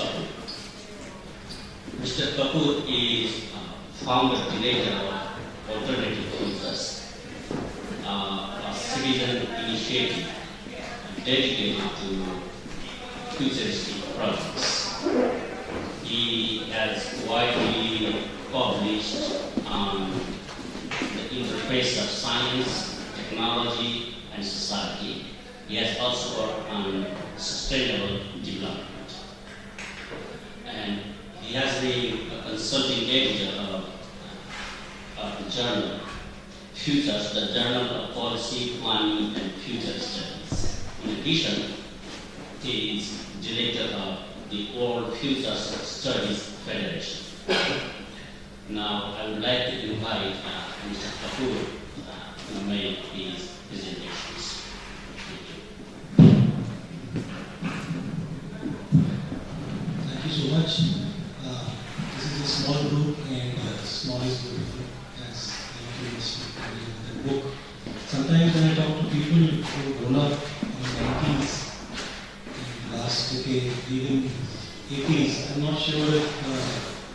Kapoor. Mr. Kapoor is founder director of Alternative Futures, a citizen initiative dedicated to futuristic projects. He has widely published on the interface of science, technology, and society. He has also worked on sustainable development. And he has been a consulting editor of the journal Futures, the Journal of Policy, Planning, and Future Studies. In addition, he is director of the World Future Studies Federation. Now, I would like to invite Mr. Kapoor to make his presentations. Thank you so much. This is a small group, and small is beautiful, as you can see in the book. Sometimes when I talk to people who grown up in the 90s, in the last decade, even 80s, I'm not sure if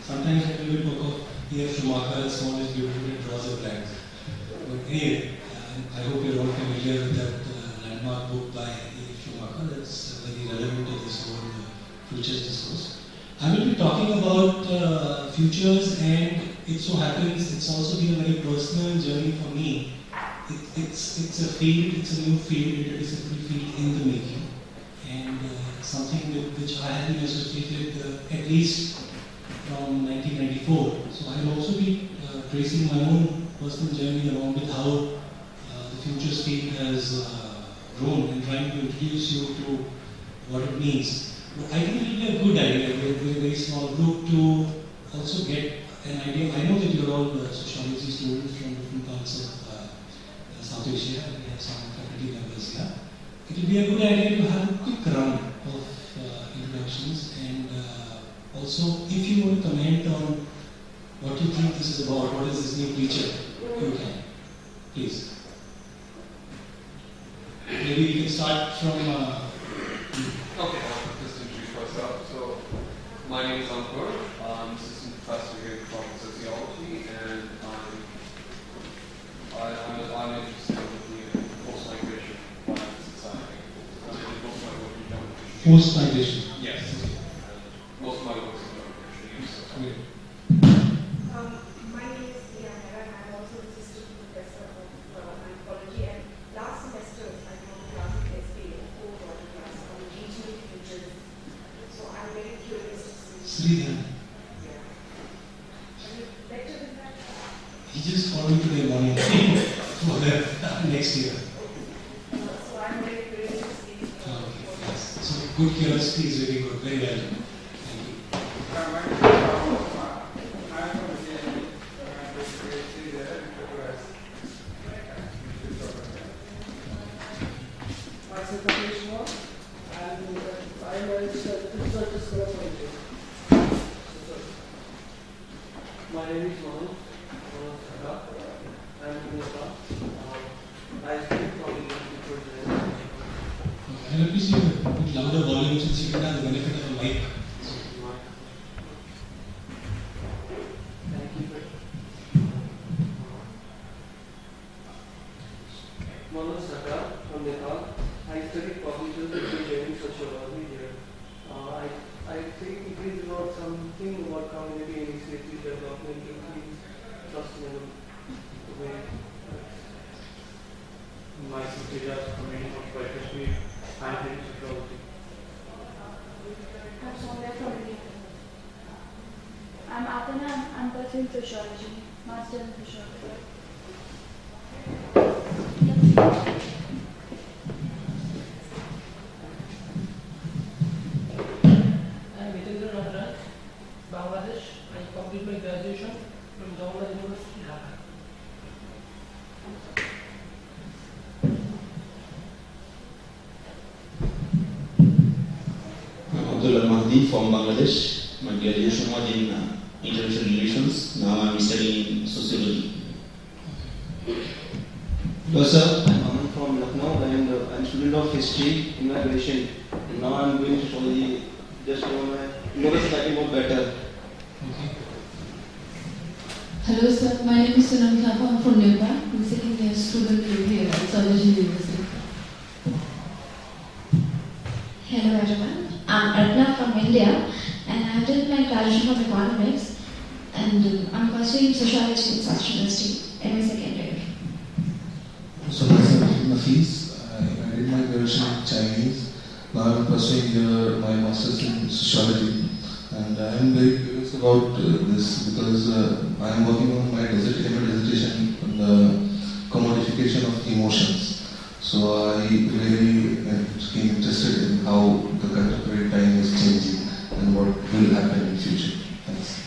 sometimes I will book of E.F. Schumacher, Small is Beautiful, it draws a blank. But anyway, I hope you're all familiar with that landmark book by E.F. Schumacher. That's very relevant to this whole futures discourse. I will be talking about futures, and it so happens it's also been a very personal journey for me. It's a field, it's a new field, interdisciplinary field in the making, and something with which I have been associated at least from 1994. So I will also be tracing my own personal journey along with how the futures field has grown, and trying to introduce you to what it means. I think it will be a good idea with a very small group to also get an idea. I know that you're all sociology students from different parts of South Asia, and we have some faculty members here. It will be a good idea to have a quick run of introductions, and also if you want to comment on what you think this is about, what is this new feature, you can. Please. Maybe we can start from... Okay, I'll just introduce myself. So, my name is Ankur. I'm assistant professor here from sociology, and I'm interested in the post-migration society. Post-migration? Yes. Most of my work is about migration. My name is Diana, and I'm also assistant professor of anthropology. And last semester, I taught a class at SPA, a co-taught class on regional futures. So I'm very curious to see. Sridhar. Yeah. Have you lectured in that? He just called me today morning for the next year. So I'm very curious to see. Okay, yes. So good curiosity is very good, very well. Thank you. My name is Manu. I'm in Nepal. I speak from English before And let me see a bit louder volume since you can have the benefit of a mic. Thank you. Manu Sakar from Nepal. I studied cognitive engineering sociology here. I think it is about something about community initiative development in sustainable way. My criteria for many of my Kashmir and in sociology. I'm Soumya from India. I'm Atana. I'm pursuing sociology, master in sociology. I'm Hitendra Nagaraj, Bangladesh. I completed my graduation from Jawaharlal University, Dhaka. I'm Abdullah Mahdi from Bangladesh. My graduation was in international relations. Now I'm studying sociology. Hello sir, I'm Aman from Lucknow, and I'm student of history in my graduation. And now I'm doing sociology just for my motorcycle more better. Okay. Hello sir, my name is Sunam Thapa. I'm from Nepal. I'm sitting here student here at Sarojini University. Hello everyone, I'm Arpana from India and I did my graduation from economics and I'm pursuing sociology in South University in my second year. So myself, Nafis, I did my graduation in Chinese. Now I'm pursuing here my master's in sociology, and I am very curious about this because I am working on my dissertation on the commodification of emotions. So I really became interested in how the contemporary time is changing and what will happen in future. Thanks.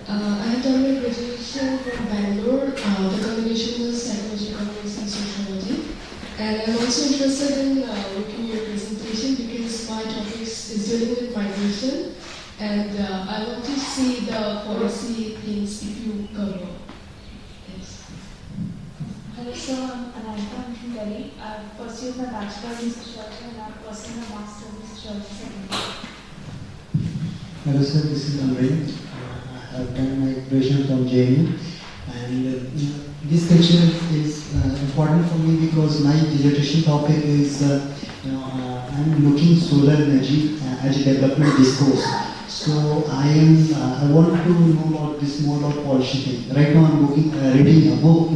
I have done my graduation from Bangalore. The combination was psychology, economics and sociology. And I'm also interested in looking at your presentation because my topic is dealing with migration. And I want to see the policy things if you cover. Yes. Hello, sir. I'm Ananta. I'm from Delhi. I've pursued my bachelor's in sociology and I'm pursuing my master's in sociology second year. Hello sir, this is Amrin. I have done my graduation from JNU and this lecture is important for me because my dissertation topic is I'm looking solar energy as a development discourse. So I want to know about this more about policy thing. Right now I'm reading a book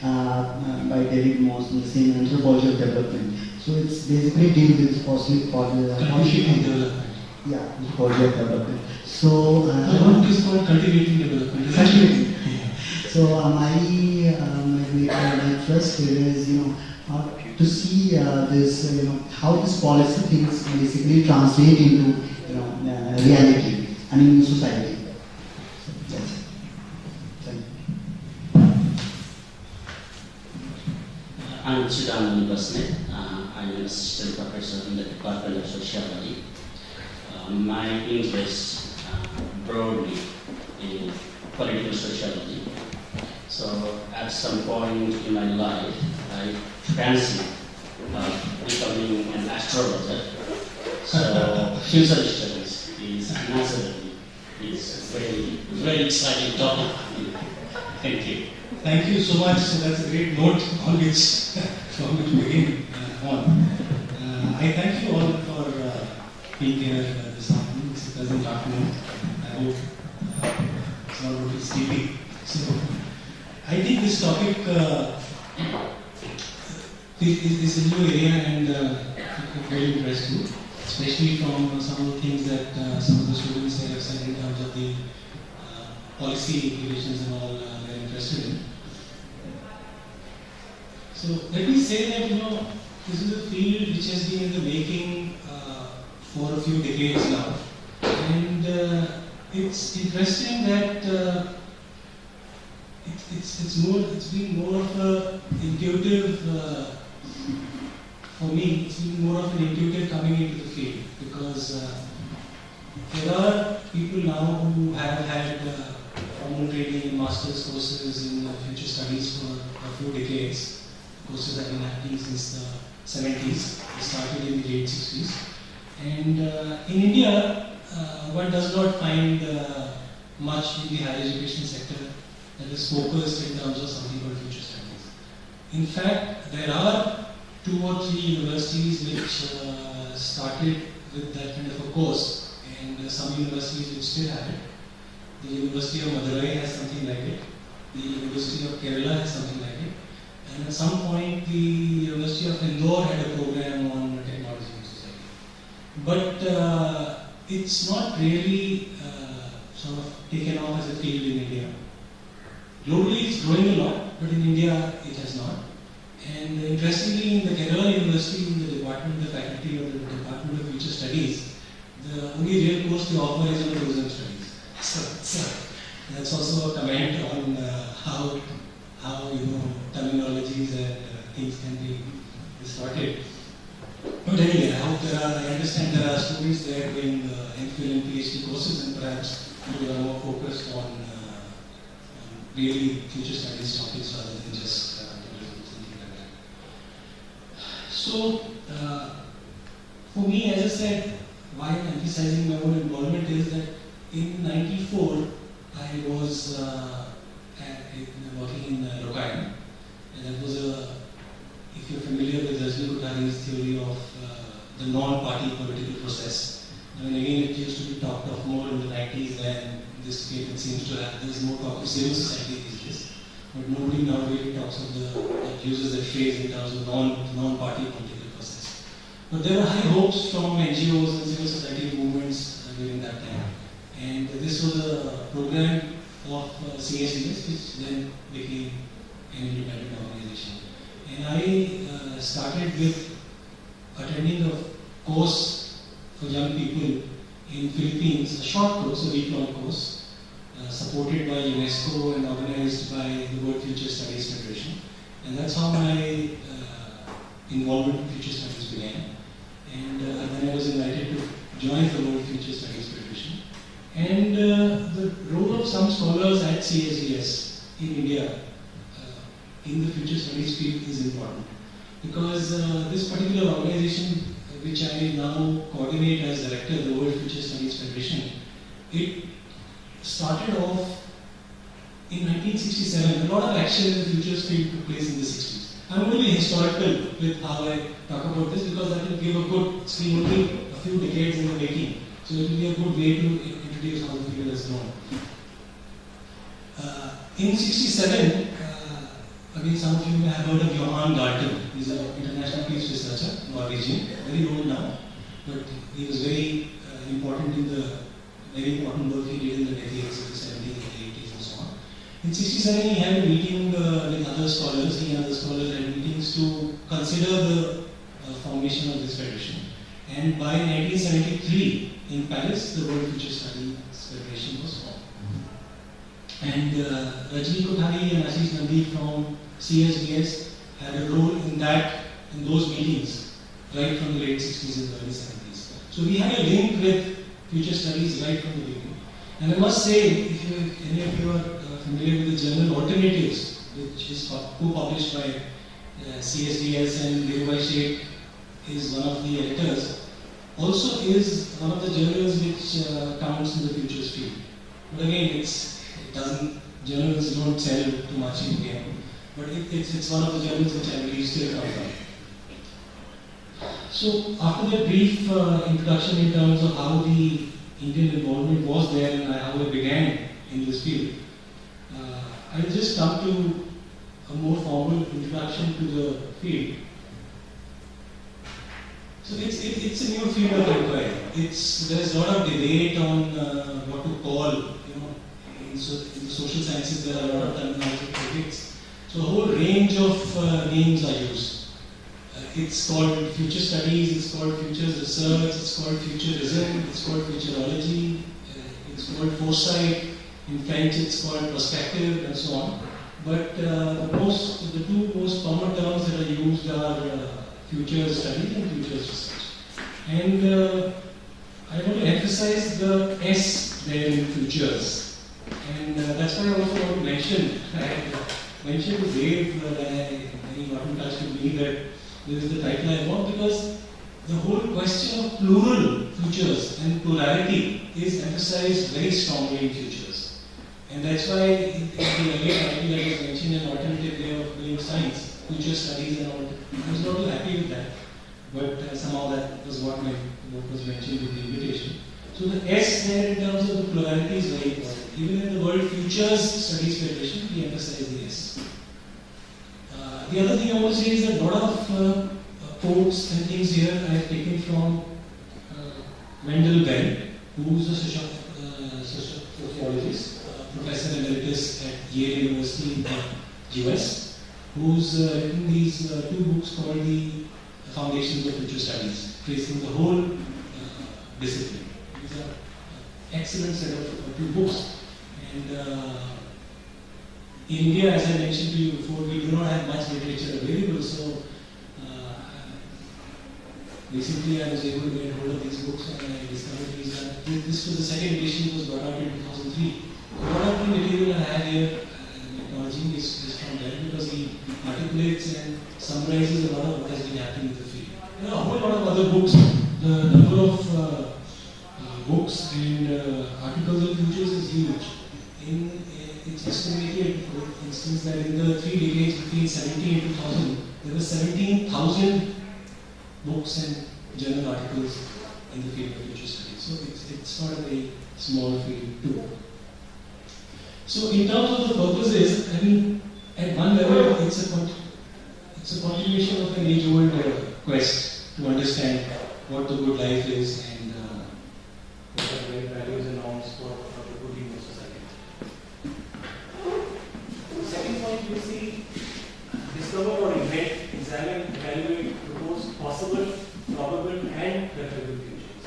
by David Moss, the same Anthropology of Development. So it's basically dealing with policy Development. Yeah, project development. So the book is called Cultivating Development. Cultivating. So my interest is to see this how this policy things basically translate into reality and in society. So that's it. Thank you. I'm Chidanand Basnet. I'm an assistant professor in the Department of Sociology. My interest broadly in political sociology. So at some point in my life, I fancied becoming an astrologer. So future studies is naturally very exciting topic. Thank you. Thank you so much. So that's a great note on which from which begin on. I thank you all for being here this afternoon. This is a pleasant afternoon. I hope it's not going to be sleepy. So I think this topic is a new area and very interesting, especially from some of the things that some of the students have said in terms of the policy implications and all they're interested in. So let me say that this is a field which has been in the making for a few decades now, and it's interesting that it's been more of a intuitive for me. It's been more of an intuitive coming into the field because there are people now who have had formal training in master's courses in future studies for a few decades. Courses have been happening since the 70s. They started in the late 60s. And in India, one does not find much in the higher education sector that is focused in terms of something called future studies. In fact, there are 2 or 3 universities which started with that kind of a course, and some universities which still have it. The University of Madurai has something like it. The University of Kerala has something like it. And at some point, the University of Indore had a program on technology and society. But it's not really sort of taken off as a field in India. Globally, it's growing a lot, but in India, it has not. And interestingly, in the Kerala University, in the Department of the Faculty of the Department of Future Studies, the only real course they offer is on tourism studies. So that's also a comment on how terminologies and things can be distorted. But anyway, I understand there are students there doing MPhil and PhD courses, and perhaps they are more focused on really future studies topics rather than just something like that. So, for me, as I said, why I'm emphasizing my own involvement is that in '94, I was working in Rokayan, and that was if you're familiar with Rajni Kothari's theory of the non-party political process. I mean, again, it used to be talked of more in the 90s, and this statement seems to have, there's more talk of civil society these days. But nobody now really talks of uses that phrase in terms of non-party political process. But there were high hopes from NGOs and civil society movements during that time. And this was a program of CSDS, which then became an independent organization. And I started with attending a course for young people in Philippines, a short course, a week-long course, supported by UNESCO and organized by the World Future Studies Federation. And that's how my involvement in Future Studies began. And then I was invited to join the World Future Studies Federation. And the role of some scholars at CSDS in India in the future studies field is important. Because this particular organization, which I now coordinate as director of the World Future Studies Federation, it started off in 1967. A lot of action in the futures field took place in the 60s. I'm going to be historical with how I talk about this because that will give a good scheme, only a few decades in the making. So it will be a good way to introduce how the field has grown. In 67, again, some of you may have heard of Johan Galtung. He's an international peace researcher, Norwegian, very old now, but he was very important in the very important work he did in the decades of the 70s and the 80s and so on. In 67, he had a meeting with other scholars. He and other scholars had meetings to consider the formation of this federation. And by 1973, in Paris, the World Future Studies Federation was formed. And Rajni Kothari and Ashish Nandi from CSDS had a role in those meetings, right from the late 60s and early 70s. So we had a link with future studies right from the beginning. And I must say, if any of you are familiar with the journal Alternatives, which is co-published by CSDS, and Dhirubhai Sheth is one of the editors, also is one of the journals which counts in the futures field. But again, journals don't sell too much in India. But it's one of the journals which I believe still comes out. So after that brief introduction in terms of how the Indian involvement was there and how it began in this field, I will just come to a more formal introduction to the field. So it's a new field of inquiry. There's a lot of debate on what to call, in the social sciences there are a lot of terminology topics. So a whole range of names are used. It's called future studies, it's called futures research, it's called futurism, it's called futurology, it's called foresight, in French it's called perspective, and so on. But the two most common terms that are used are future studies and futures research. And I want to emphasize the S there in futures. And that's why I also want to mention, I mentioned to Dave when he got in touch with me that this is the title I want, because the whole question of plural futures and plurality is emphasized very strongly in futures. And that's why in the earlier title that was mentioned, an alternative way of doing science, future studies and all, I was not too happy with that. But somehow that was what was mentioned in the invitation. So the S there in terms of the plurality is very important. Even in the World Futures Studies Federation, we emphasize the S. The other thing I want to say is that a lot of quotes and things here I have taken from Wendell Bell, who is a sociologist, professor emeritus at Yale University in the US, who's written these two books called The Foundations of Future Studies, tracing the whole discipline. These are excellent set of two books. And in India, as I mentioned to you before, we do not have much literature available, so basically I was able to get hold of these books and I discovered this was the second edition, was brought out in 2003. What are the material I have here, technology origin is from there, because he articulates and summarizes a lot of what has been happening in the field. There are a whole lot of other books. The number of books and articles on futures is huge. It's estimated, for instance, that in the 3 decades between 70 and 2000, there were 17,000 books and journal articles in the field of future studies. So it's not a very small field too. So in terms of the purposes, I mean, at one level, it's a continuation of an age-old quest to understand what the good life is and what are the right values and norms for the good in the society. The second point, we see discover or invent, examine, evaluate, propose possible, probable, and preferable futures.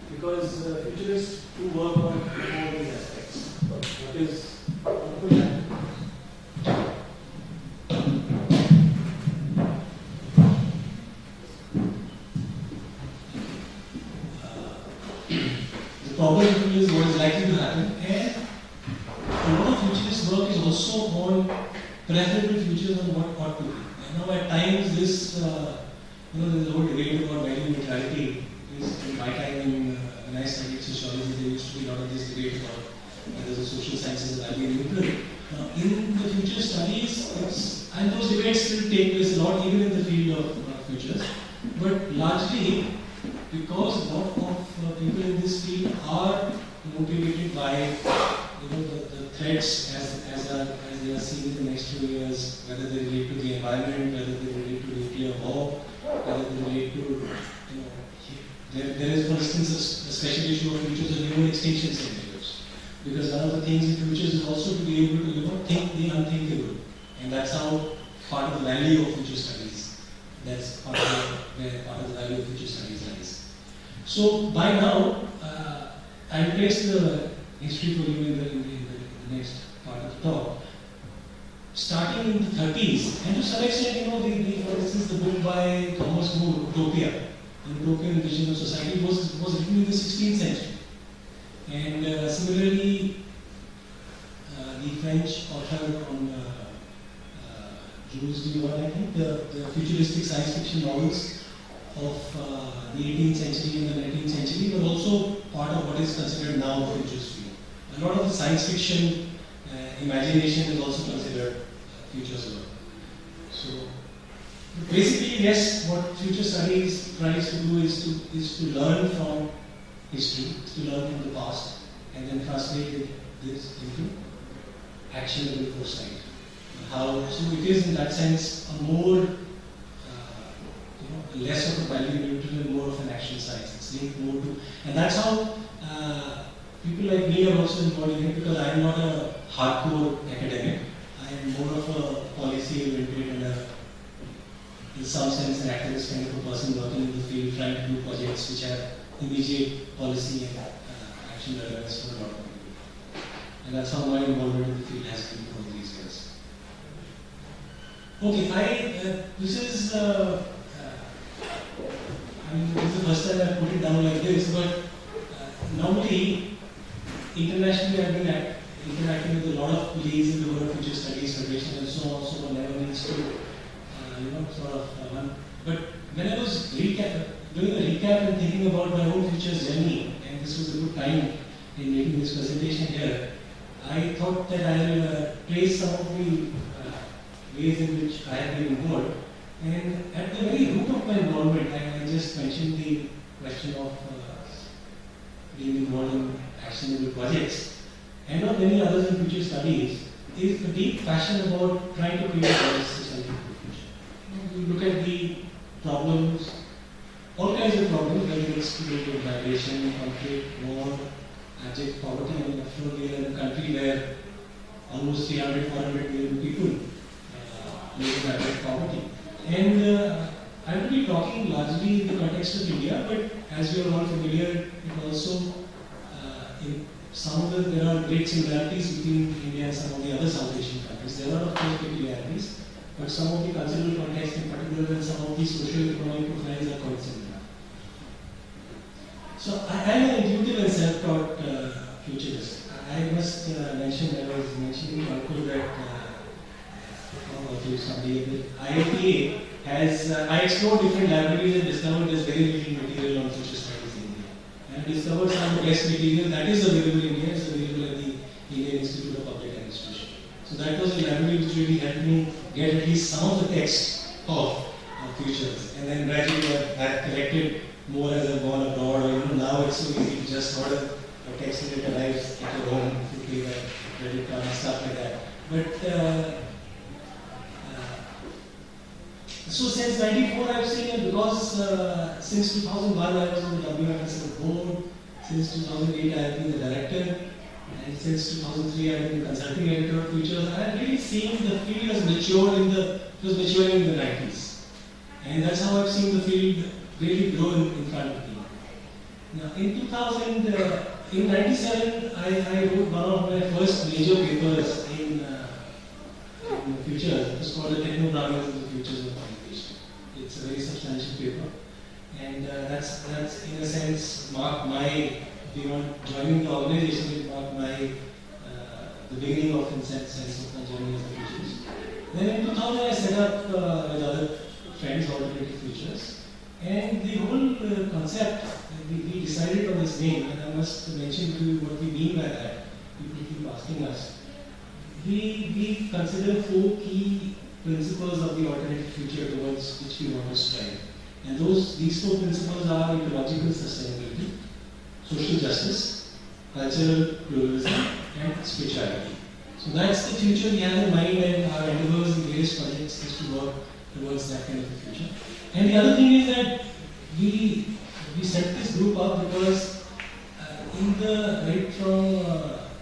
Because futurists do work on all these aspects. What is the problem is what is likely to happen, and a lot of futurist work is also on preferable futures on what ought to be. And now at times this, there's a whole debate about value neutrality. In my time when I studied sociology, there used to be a lot of this debate about whether the social sciences are value neutral. In the future studies, and those debates still take place a lot, even in the field of futures. But largely, because a lot of people in this field are motivated by the threats as they are seen in the next few years, whether they relate to the environment, whether they relate to nuclear war, whether they relate to there is, for instance, a special issue of futures of human extinction scenarios. Because one of the things in futures is also to be able to think the unthinkable, and that's how part of the value of future studies. That's part of the value of future studies lies. So by now, I'll place the history for you in the next part of the talk. Starting in the 30s, and to some extent, for instance, the book by Thomas More, Utopia, the Utopian Vision of Society, was written in the 16th century. And similarly, the French author on Jules Verne, I think, the futuristic science fiction novels of the 18th century and the 19th century were also part of what is considered now the futures field. A lot of the science fiction imagination is also considered futures work. So basically, yes, what future studies tries to do is to learn from history, to learn from the past, and then translate this into actionable foresight. So it is in that sense a more, less of a value neutral and more of an action science. It's linked more to, and that's how people like me are also involved in it, because I am not a hardcore academic. I am more of a policy-oriented and in some sense an activist kind of a person working in the field, trying to do projects which have immediate policy and action relevance for a lot of people. And that's how my involvement in the field has been for all these years. Okay, this is the first time I put it down like this, but normally, internationally I've been interacting with a lot of colleagues in the world of future studies, federation and so on, never needs to, but when I was doing a recap and thinking about my own futures journey, and this was a good time in making this presentation here, I thought that I'll trace some of the ways in which I have been involved. And at the very root of my involvement, I just mentioned the question of being involved in actionable projects, and not many others in future studies, is a deep passion about trying to create a better society for the future. You look at the problems, all kinds of problems, whether it's to do with migration, conflict, war, abject poverty. I mean, after all, we are in a country where almost 300-400 million people live in abject poverty. And I will be talking largely in the context of India, but as you are all familiar, it also in some of there are great similarities between India and some of the other South Asian countries. There are of course peculiarities, but some of the cultural context in particular and some of the social economic profiles are quite similar. So I am an intuitive and self-taught futurist. I must mention, I was mentioning to Ankur that to somebody. IITA has, I explored different libraries and discovered there's very little material on social studies in India. And discovered some text material that is available in India, is available at the Indian Institute of Public Administration. So that was a library which really helped me get at least some of the text of futures. And then gradually I've collected more as I've gone abroad, or now it's so easy to just order a text and it arrives at your home, you pay by credit card and stuff like that. But so since '94 I've seen it, because since 2001 I was on the WFSL board, since 2008 I have been the director, and since 2003 I have been the consulting editor of Futures. I have really seen the field has matured it was maturing in the 90s. And that's how I've seen the field really grow in front of me. Now in 97 I wrote one of my first major papers in Futures. It was called the Techno-Programming of the Futures of Communication. It's a very substantial paper. And that's in a sense marked my, beyond joining the organization, it marked my, the beginning of, in sense of my journey as a futures. Then in 2000 I set up with other friends Alternative Futures. And the whole concept, we decided on this name, and I must mention to you what we mean by that. People keep asking us. We consider 4 key principles of the alternative future towards which we want to strive. And these 4 principles are ecological sustainability, social justice, cultural pluralism, and spirituality. So that's the future we have in mind, and our endeavors in various projects is to work towards that kind of a future. And the other thing is that we set this group up because right from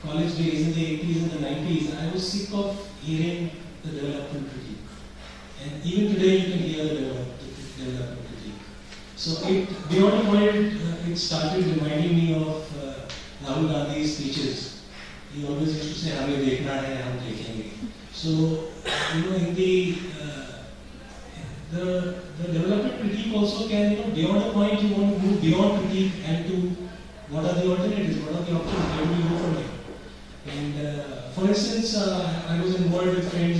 college days in the 80s and the 90s, I was sick of hearing the development critique. And even today you can hear the development critique. So beyond a point, it started reminding me of Rahul Gandhi's speeches. He always used to say, "Hame dekhna hai, hum dekhenge." So, in the development critique also can, beyond a point, you want to move beyond critique and to what are the alternatives, what are the options, where do you go from there? And for instance, I was involved with friends,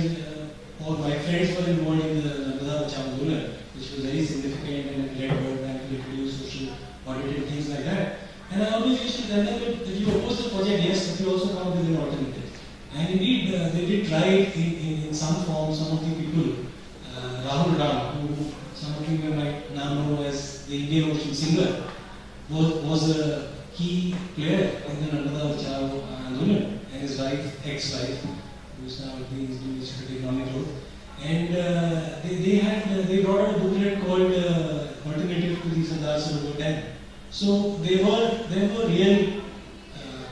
or my friends were involved in the Narmada Bachao Andolon, which was very significant and it led World Bank to introduce social audit and things like that. And I always used to tell them that if you oppose the project, yes, but you also come up with an alternative. And indeed, they did try it in some form. Some of the people, Rahul Ram, who some of you might now know as the Indian Ocean singer, was a key player in the Narmada Bachao Andolon. And his wife, ex-wife, who's now doing his economic growth. And they brought out a booklet called Alternative to the Sardar Sarovar Dam. So there were real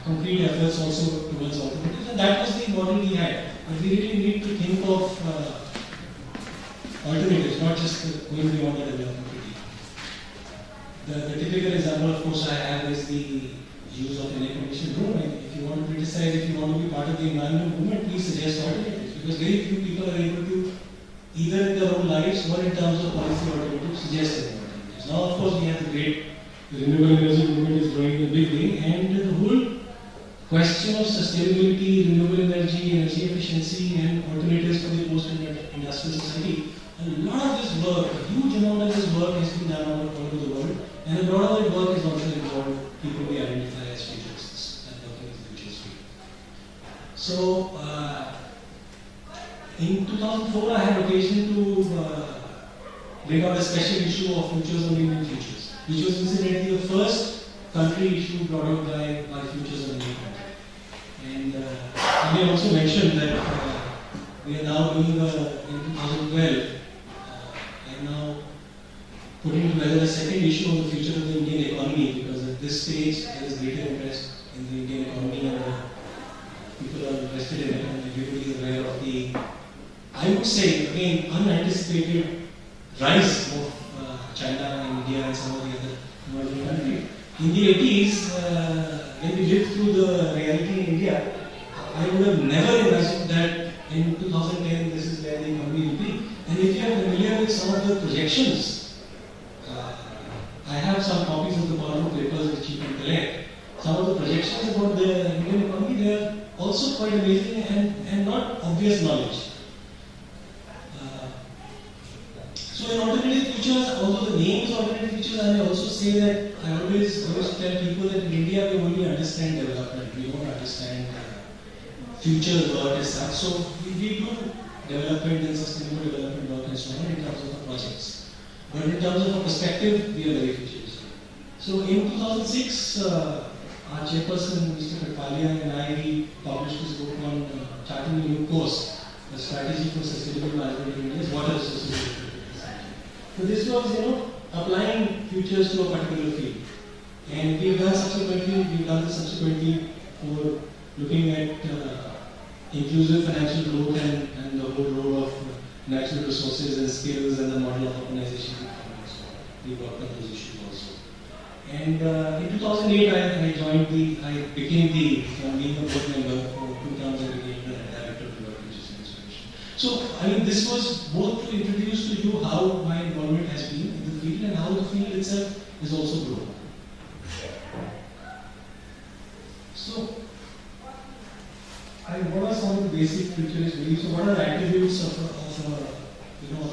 concrete efforts also towards alternatives, and that was the model we had. But we really need to think of alternatives, not just going beyond the development critique. The typical example, of course, I have is the use of an air conditioned room. And if you want to criticize, if you want to be part of the environment movement, please suggest alternatives, because very few people are able to, either in their own lives or in terms of policy alternatives, suggest any alternatives. Now, of course, we have the renewable energy movement is growing in a big way, and the whole question of sustainability, renewable energy efficiency, and alternatives for the post-industrial society. A lot of this work, a huge amount of this work has been done all over the world, and a lot of that work is also involved people we identify as futurists and working in the futures field. So, in 2004, I had occasion to bring out a special issue of Futures on Indian Futures, which was incidentally the first country issue brought out by Futures on Indian Country. And I also mentioned that we are now doing in 2012, and now putting together a second issue on the future of the Indian economy, because at this stage there is greater interest in the Indian economy and people are interested in it, and everybody is aware of the, I would say, again, unanticipated rise of China and India and some of the other emerging countries. In the 80s, when we lived through the reality in India, I would have never imagined that in 2010 this is where the economy will be. And if you are familiar with some of the projections, I have some copies of the Colorado papers which you can collect. Some of the projections about the Indian economy, they are also quite amazing and not obvious knowledge. So in alternative futures, although the name is alternative futures, I also say that I always tell people that in India we only understand development, we don't understand futures work as such. So we do development and sustainable development work and so on in terms of the projects. But in terms of a perspective, we are very futuristic. So in 2006, our chairperson, Mr. Katpalia, and I, we published this book on charting a new course, a strategy for sustainable management in India's water resources. So this was, applying futures to a particular field. And we've done this subsequently for looking at inclusive financial growth and the whole role of natural resources and skills and the model of urbanization. We worked on those issues also. And in 2008, I became from being a board member for 2 terms, I became the director of the World Futures Institution. So, this was both to introduce to you how my involvement has been in the field and how the field itself is also grown. So, what are some of the basic futurist beliefs? So, what are the attributes of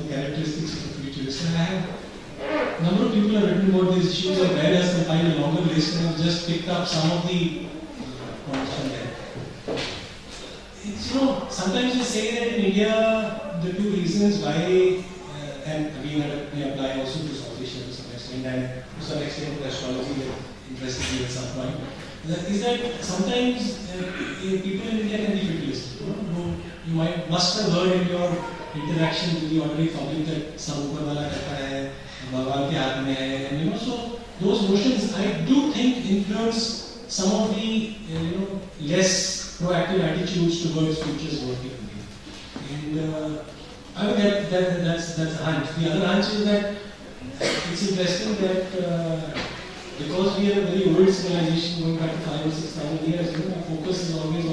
the characteristics of a futurist? And I have a number of people have written about these issues. I've read as compiled a longer list and I've just picked up some of the points from there. It's, sometimes we say that in India, the 2 reasons why, and again that may apply also to South Asia to some extent, and to some extent to astrology that interested me at some point, is that sometimes people in India can be fatalistic. You must have heard in your interaction with the ordinary public that सब ऊपर वाला करता है, भगवान के हाथ में है, and so those notions I do think influence some of the less proactive attitudes towards futures work in India. And I think that's a hunch. The other hunch is that it's interesting that because we are a very old civilization going back to 5,000 or 6,000 years, our focus is always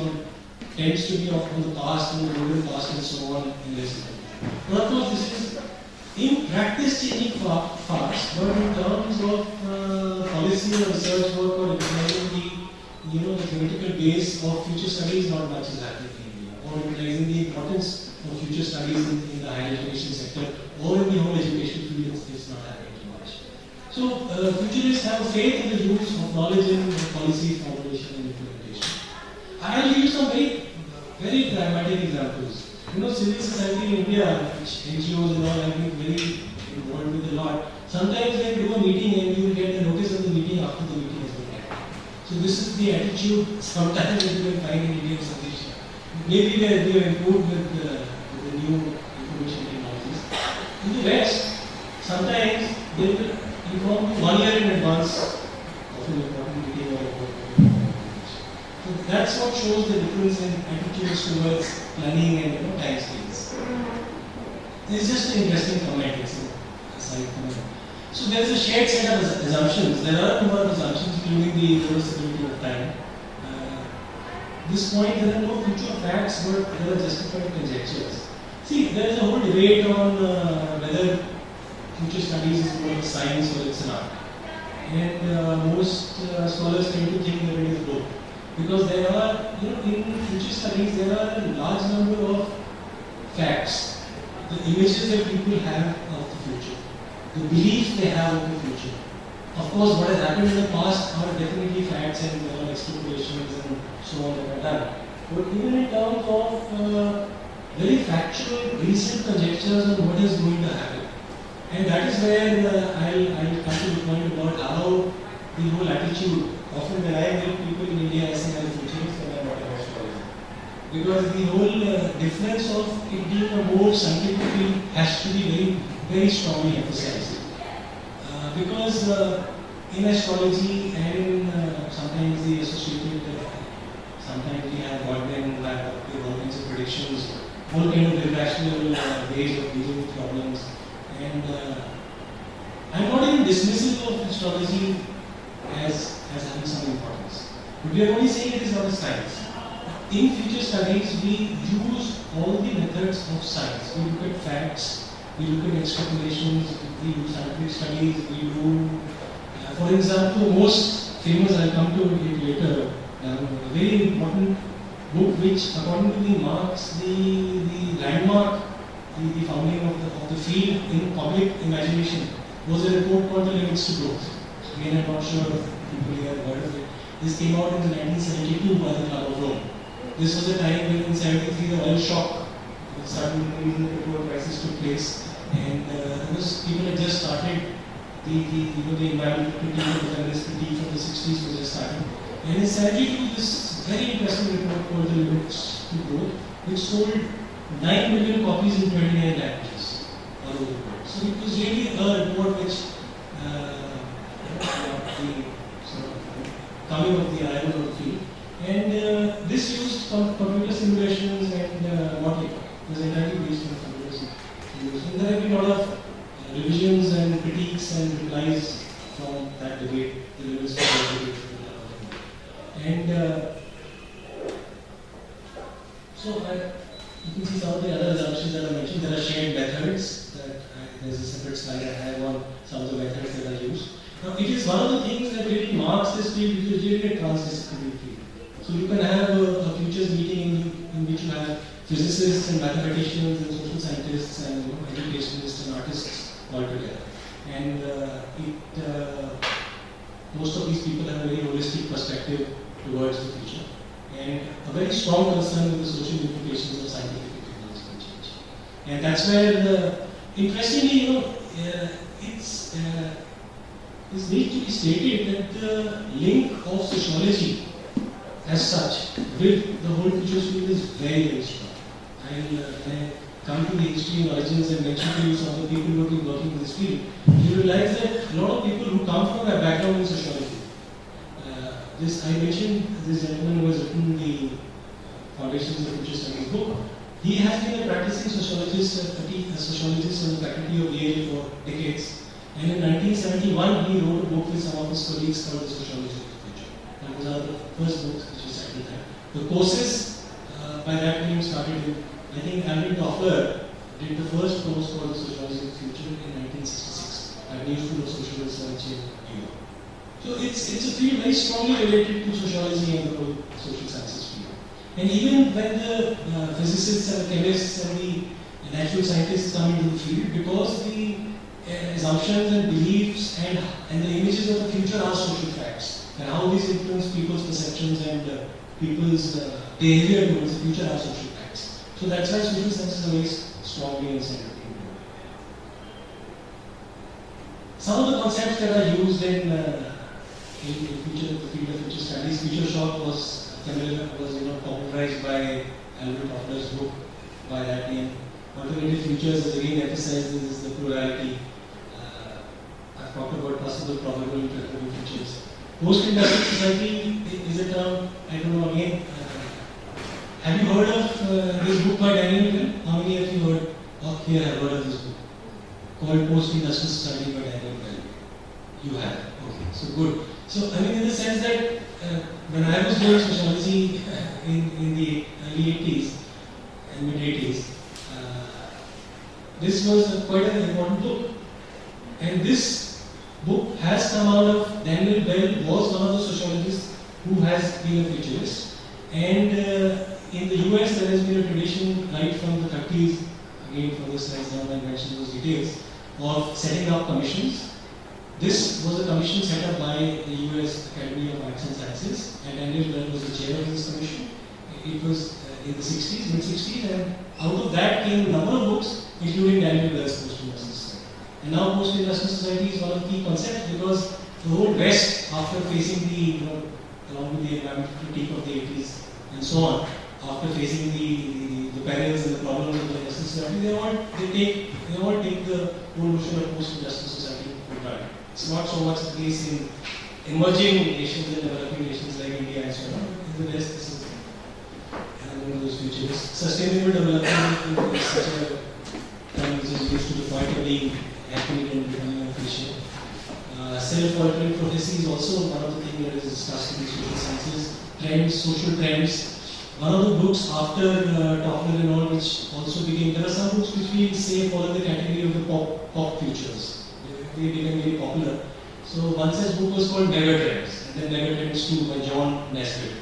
tends to be on the past and the golden past and so on in this. But of course, this is in practice changing fast, but in terms of policy or research work or recognizing the theoretical base of future studies, not much is happening in India. Or recognizing the importance of future studies in the higher education sector or in the whole education field, it's not happening too much. So, futurists have faith in the use of knowledge in policy formulation and implementation. I will give you some very dramatic examples. Civil society in India, which NGOs and all have been very involved with a lot. Sometimes they do a meeting and you will get the notice of the meeting after the meeting has been held. So this is the attitude sometimes that you can find in Indian society. Maybe we have improved with the new information technologies. In the West, sometimes they will inform you 1 year in advance of an important meeting or a board. So that's what shows the difference in attitudes towards planning and time scales. It's just an interesting comment. It's a side comment. So there's a shared set of assumptions. There are a number of assumptions, including the reversibility of time. At this point, there are no future facts, but there are justified conjectures. See, there is a whole debate on whether future studies is more of a science or it's an art. And most scholars tend to think that it is both. Because there are, in future studies, there are a large number of facts, the images that people have of the future, the beliefs they have of the future. Of course, what has happened in the past are definitely facts and there are extrapolations and so on that are done. But even in terms of very factual, recent conjectures on what is going to happen. And that is where I'll come to the point about how the whole attitude. Often when I meet people in India, I say I'm a futurist and I'm not a astrologer. Because the whole difference of it being a more scientific field has to be very, very strongly emphasized. Because in astrology and in sometimes the associated, sometimes we have Godwin, all kinds of predictions, all kind of irrational ways of dealing with problems. And I'm not even dismissive of astrology as having some importance. But we are only saying it is not a science. In future studies, we use all the methods of science. We look at facts, we look at extrapolations, we do scientific studies, we do, for example, most famous, I'll come to it later, a very important book which according to me marks the landmark the founding of the field in public imagination was a report called The Limits to Growth. Again, I'm not sure if people here have heard of it. This came out in the 1972 by the Club of Rome. This was a time when in 73 the oil shock, the sudden increase in the petrol prices took place, and because people had just started the environmental critique, the feminist critique from the 60s was just starting. And in 72, this very interesting report called The Limits to Growth, which sold 9 million copies in 29 languages all over the world. So it was really a report which the sort of coming of the arrival of the field. And this used computer simulations and modeling. It was entirely based on computer simulations. And there have been a lot of revisions and critiques and replies from that debate, the limits of the debate. And so you can see some of the other assumptions that I mentioned. There are shared methods. There's a separate slide I have on some of the methods that are used. Now, it is one of the things that really marks this field, which is really a transdisciplinary field. So you can have a futures meeting in which you have physicists and mathematicians and social scientists and educationists and artists all together. And most of these people have a very holistic perspective towards the future and a very strong concern with the social implications of scientific and technological change. And that's where, interestingly, it needs to be stated that the link of sociology as such with the whole future field is very, very strong. When I come to the history and origins and mention to you some of the people who have been working in this field, you realize that a lot of people who come from a background in sociology. I mentioned this gentleman who has written the Foundations of Future Studies book. He has been a practicing sociologist on the faculty of Yale for decades. And in 1971, he wrote a book with some of his colleagues called The Sociology of the Future. That was one of the first books which he cited that. The courses by that name started in, I think, Alvin Toffler did the first course called The Sociology of the Future in 1966 at New School of Social Research in New York. So it's a field very strongly related to sociology and the whole social sciences field. And even when the physicists and the chemists and the natural scientists come into the field, because the assumptions and beliefs and the images of the future are social facts, and how these influence people's perceptions and people's behavior towards the future are social facts. So that's why social sciences are very strongly in center. Some of the concepts that are used in the field of future studies, future shock was popularized by Alvin Toffler's book by that name. Alternative futures is again emphasizes the plurality. I've talked about possible, probable, and preferable futures. Post-industrial society is a term, I don't know again. Have you heard of this book by Daniel Bell? How many of you heard of here have heard of this book? Called Post-Industrial Society by Daniel Bell. You have. Okay, so good. So, I mean, in the sense that when I was doing sociology in the early 80s and mid 80s, this was quite an important book. And this book has come out of Daniel Bell, was one of the sociologists who has been a futurist. And in the US, there has been a tradition right from the 30s, again from the slides down I mentioned those details, of setting up commissions. This was a commission set up by the US Academy of Arts and Sciences, and Daniel Bell was the chair of this commission. It was in the 60s, mid-60s, and out of that came a number of books, including Daniel Bell's Post-Industrial Society. And now Post-Industrial Society is one of the key concepts because the whole West, after facing along with the environmental critique of the 80s and so on, after facing the perils and the problems of the Industrial Society, they all take the whole notion of Post-Industrial Society for granted. It's not so much the case in emerging nations and developing nations like India and so on. In the West, this is one of those futures. Sustainable development is such a term which is used to define being happy and becoming efficient. Self-altering prophecy is also one of the things that is discussed in the social sciences. Trends, social trends. One of the books after Toffler and all, which also became, there are some books which we say fall in the category of the pop futures. They became very popular. So one such book was called Megatrends, and then Megatrends 2 by John Naisbitt.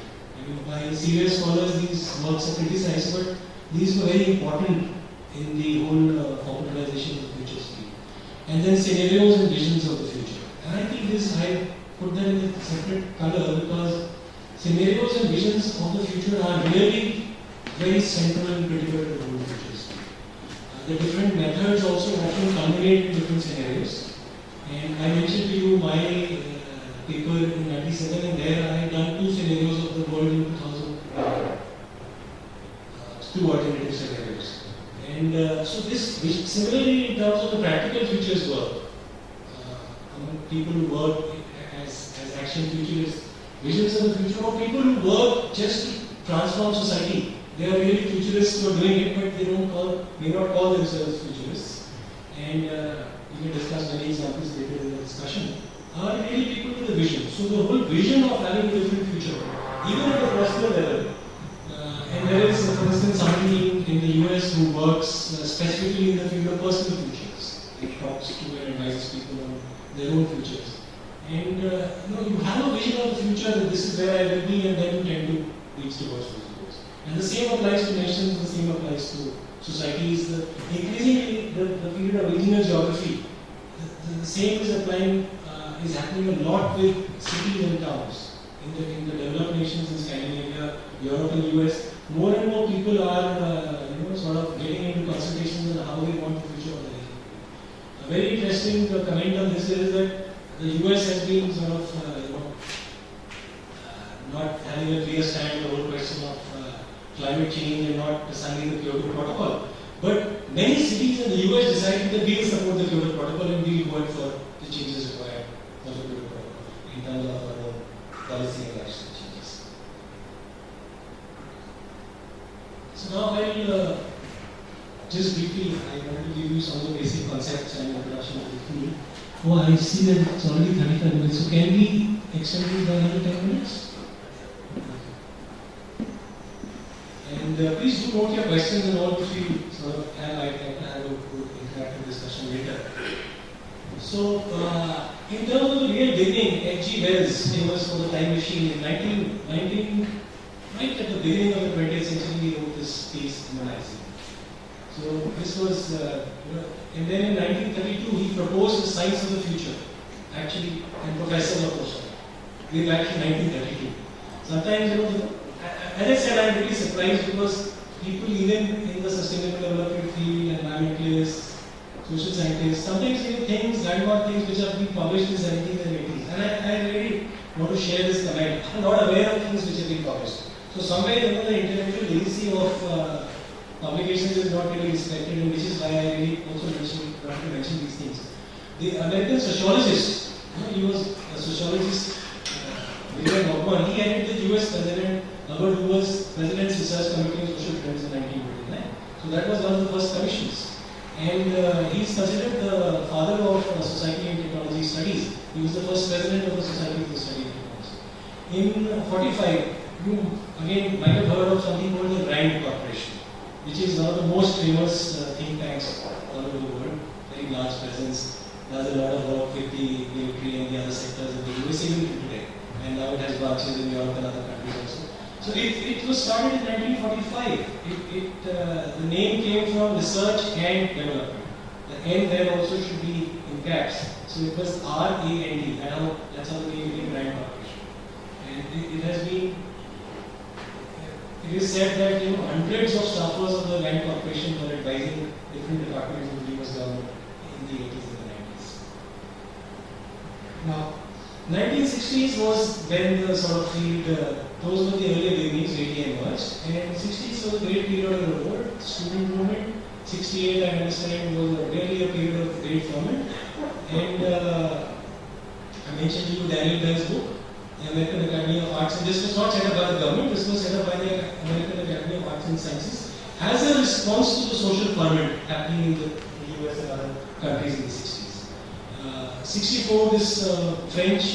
By serious scholars, these works are criticized, but these were very important in the whole popularization of the future field. And then scenarios and visions of the future. And I think this, I put them in a separate color because scenarios and visions of the future are really very central and critical to the whole future field. The different methods also often culminate in different scenarios. And I mentioned to you my paper in 97, and there I had done 2 scenarios of the world in 2000, 2 alternative scenarios. And so this, which similarly in terms of the practical futures work, among people who work as action futurists, visions of the future, or people who work just to transform society. They are really futurists who are doing it, but they may not call themselves futurists. And we can discuss many examples later in the discussion. Are really people with a vision. So the whole vision of having a different future, even at a personal level. And there is, for instance, somebody in the US who works specifically in the field of personal futures. He talks to and advises people on their own futures. And you have a vision of the future that this is where I will be, and then you tend to reach towards those goals. And the same applies to nations, the same applies to societies. Increasingly, the field of regional geography, the same is applying, is happening a lot with cities and towns. In the developed nations in Scandinavia, Europe and US, more and more people are sort of getting into consultations on how they want the future of the region. A very interesting comment on this is that the US has been sort of not having a clear stand on the whole question of climate change and not signing the Kyoto Protocol. But many cities in the US decided that we will support the Kyoto Protocol and we will work for the changes required for the Kyoto Protocol in terms of our own policy and lifestyle changes. So now I'll just briefly, I want to give you some of the basic concepts and introduction to the field. Oh, I see that it's already 35 minutes, so can we extend it by another 10 minutes? And please do note your questions and all which we sort of have. I can have a good interactive discussion later. So, in terms of the real beginning, H.G. Wells, famous for the time machine, in 19, right at the beginning of the 20th century, he wrote this piece, Humanizing. So, this was, and then in 1932, he proposed the science of the future, actually, and Professor of postdoc. Way back in 1932. Sometimes, as I said, I'm really surprised because people, even in the sustainable development field, environmentalists, social scientists, sometimes even write about things which have been published in the 70s and 80s. And I really want to share this comment. I'm not aware of things which have been published. So somewhere, the intellectual legacy of publications is not really respected, and which is why I really also want to mention these things. The American sociologist, he was a sociologist, William Ogburn, he headed the US President Herbert Hoover's President's Research Committee on Social Trends in 1929. So that was one of the first commissions. And he is considered the father of society and technology studies. He was the first president of the Society for the Study of Technology. In 45, you again might have heard of something called the RAND Corporation, which is one of the most famous think tanks all over the world. Very large presence, does a lot of work with the military and the other sectors in the US even today. And now it has branches in Europe and other countries also. So it was started in 1945. The name came from research and development. The N there also should be in caps. So it was RAND. That's how the name became RAND Corporation. And it has been, it is said that hundreds of staffers of the RAND Corporation were advising different departments of the US government in the 80s and the 90s. Now, 1960s was when the sort of field, those were the earlier beginnings, really emerged. And 60s was a great period of the world, student movement. 68, I understand, was really a period of great ferment. And I mentioned to you Daniel Bell's book, the American Academy of Arts. And this was not set up by the government, this was set up by the American Academy of Arts and Sciences as a response to the social ferment happening in the US and other countries in the 60s. 64, this French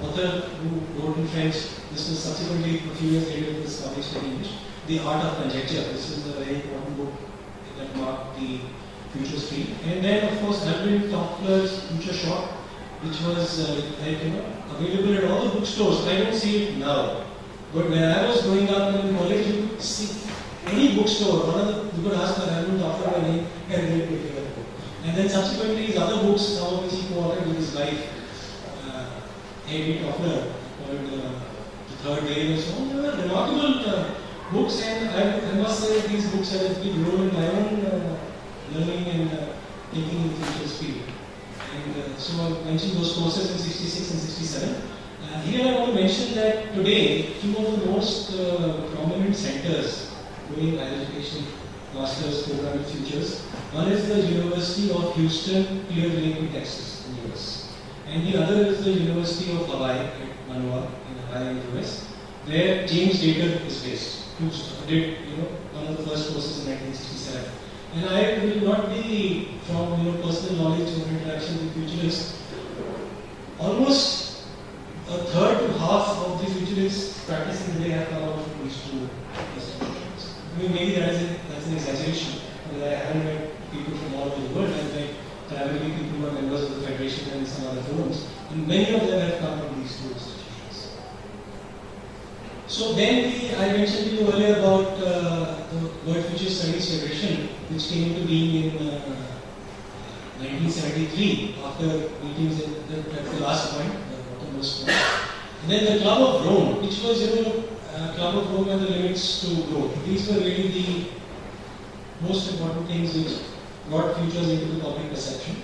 author who wrote in French, this was subsequently, a few years later, it was published in English, The Art of Conjecture. This is a very important book that marked the future stream. And then, of course, Alvin Toffler's Future Shock, which was available at all the bookstores. I don't see it now. But when I was growing up in college, you could see any bookstore, you could ask the relevant author by name and they would give a book. And then subsequently his other books, some of which he co-authored with his wife, A.B. Toffler, called The Third Wave and so on. They were remarkable books, and I must say that these books have a big role in my own learning and thinking in the future speed. And so I mentioned those courses in 66 and 67. Here I want to mention that today, two of the most prominent centers doing higher education master's program in futures. One is the University of Houston, Clear Lake in Texas, in the US. And the other is the University of Hawaii at Manoa, in Hawaii, in the US, where James Dator is based, who did one of the first courses in 1967. And I will not be from personal knowledge or interaction with futurists. Almost a third to half of the futurists practicing today have come out from these two institutions. I mean, maybe that's an exaggeration, because I haven't met people from all over the world. I've met primarily people who are members of the Federation and some other forums, and many of them have come from these two institutions. So then I mentioned to you earlier about the World Future Studies Federation, which came into being in 1973 after meetings. That's the last point, the bottommost point. And then the Club of Rome, which was Club of Rome and the Limits to Growth. These were really the most important things which brought futures into the public perception.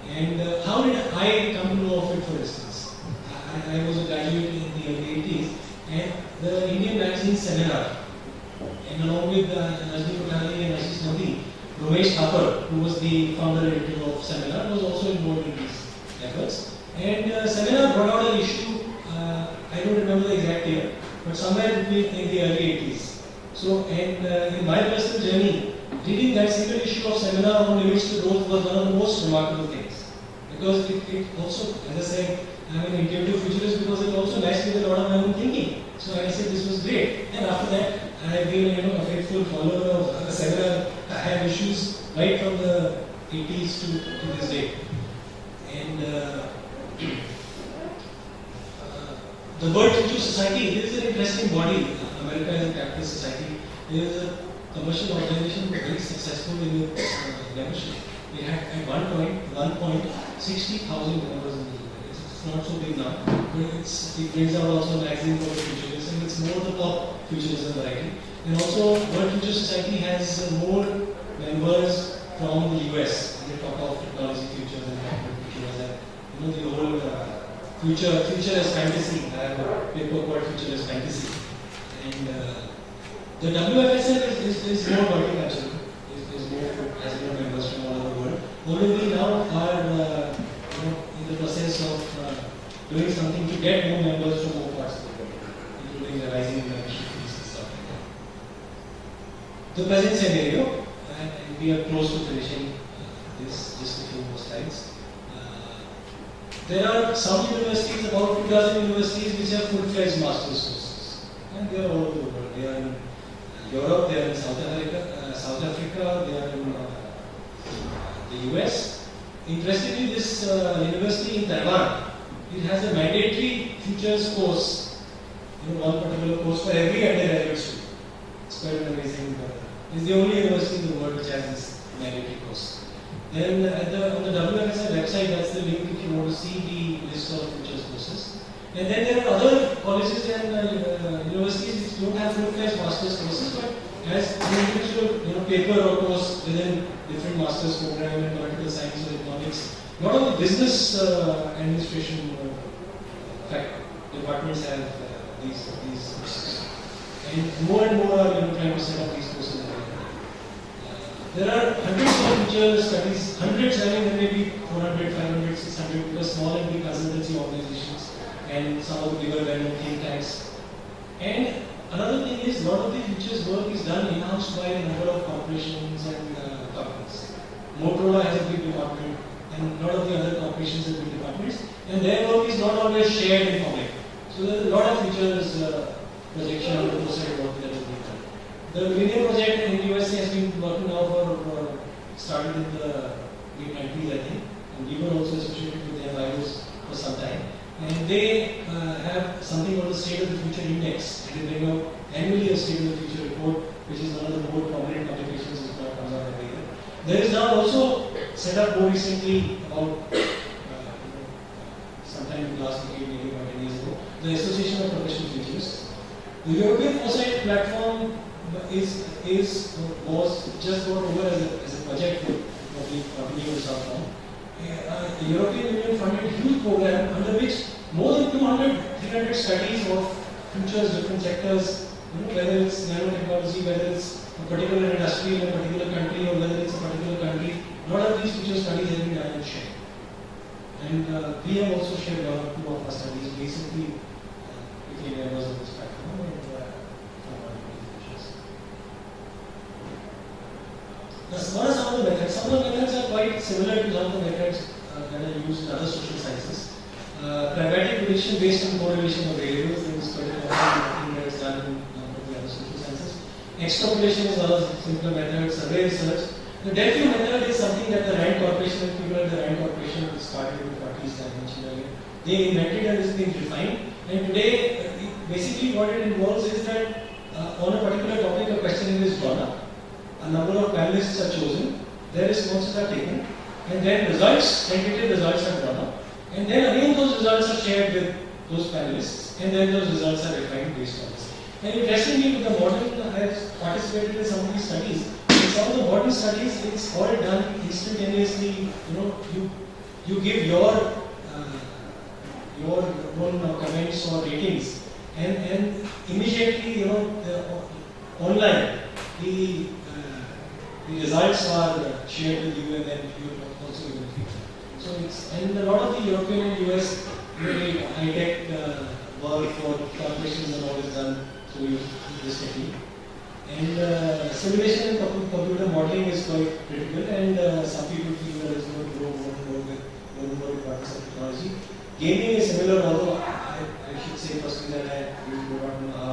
And how did I come to know of it, for instance? I was a graduate in the early 80s, and the Indian magazine Seminar, and along with Najmi Kothari and Ashish Nandi, Ramesh Thapar, who was the founder and editor of Seminar, was also involved in these efforts. And Seminar brought out an issue, I don't remember the exact year, but somewhere in the early 80s. So, and in my personal journey, reading that single issue of Seminar on Limits to Growth was one of the most remarkable things. Because it also, as I said, I'm an intuitive futurist because it also matched with a lot of my own thinking. So I said this was great. And after that, I've been a faithful follower of Seminar. I have issues right from the 80s to this day. And the World Future Society is an interesting body. America is a capitalist society. There is a commercial organization very successful in its membership. We had at one point 60,000 members in the US. It's not so big now, but it brings out also a magazine called Futurism. It's more the pop futurism variety. And also, World Future Society has more members from the US. They talk of technology futures and futures and the whole future as fantasy. I have a paper called Future as Fantasy. And the WFSL is more multicultural. Has more members from all over the world. Although we now are in the process of doing something to get more members from more parts of the world, including the rising membership fees and stuff like that. The present scenario, and we are close to finishing this, just a few more slides. There are some universities, about 2,000 universities, which have full-fledged master's courses. And they are all over the world. They are in Europe, they are in South Africa, they are in the US. Interestingly, this university in Taiwan, it has a mandatory futures course, one particular course for every undergraduate student. It's quite an amazing. It's the only university in the world which has this mandatory course. Then on the WFSI website, that's the link if you want to see the list of futures courses. And then there are other colleges and universities which don't have full-fledged master's courses, but as an individual paper or course within different master's program in political science or economics. Not only business administration departments have these courses. And more are trying to set up these courses. There are hundreds of future studies, hundreds, maybe 400, 500, 600, because small and big consultancy organizations and some of the bigger well-known think tanks. And another thing is, a lot of the futures work is done in-house by a number of corporations and companies. Motorola has a big department, and a lot of the other corporations have big departments, and their work is not always shared in public. So there's a lot of futures projection and process work that is being done. The Millennium Project in the USA has been working now for, started in the mid-90s, I think, and we were also associated with their rivals for some time. And they have something called the State of the Future Index. They bring out annually a State of the Future report which is one of the more prominent publications which comes out every year. There is now also set up more recently about sometime in the last decade, maybe about 10 years ago, the Association of Professional Futurists. The European Foresight platform was just brought over as a project for the company to start from. The European Union funded a huge program under which more than 300 studies of futures, different sectors, whether it's nanotechnology, whether it's a particular industry in a particular country, or whether it's a particular country. A lot of these future studies have been done and shared. And we have also shared one or two of our studies recently became members of this platform. What are some of the methods? Some of the methods are quite similar to some of the methods that are used in other social sciences. Pragmatic prediction based on correlation of variables is quite a common that is done in the other social sciences. Extrapolation is another simpler method. Survey research. The Delphi method is something that the Rand Corporation and people at the Rand Corporation started in the 40s, I mentioned earlier. They invented and it's been refined. And today, basically what it involves is that on a particular topic, a questionnaire is drawn up. A number of panelists are chosen, their responses are taken, and then tentative results are drawn up. And then again those results are shared with those panelists, and then those results are refined based on this. And interestingly, with the modern, I have participated in some of these studies. In some of the modern studies, it's all done instantaneously. You give your own comments or ratings, and immediately, online, the results are shared with you, and then you also give feedback. So and a lot of the European and US really high-tech work for corporations and all is done through this technique. And simulation and computer modeling is quite critical, and some people feel that it's going to grow more and more with more importance of technology. Gaming is similar, although I should say firstly that I really do not know how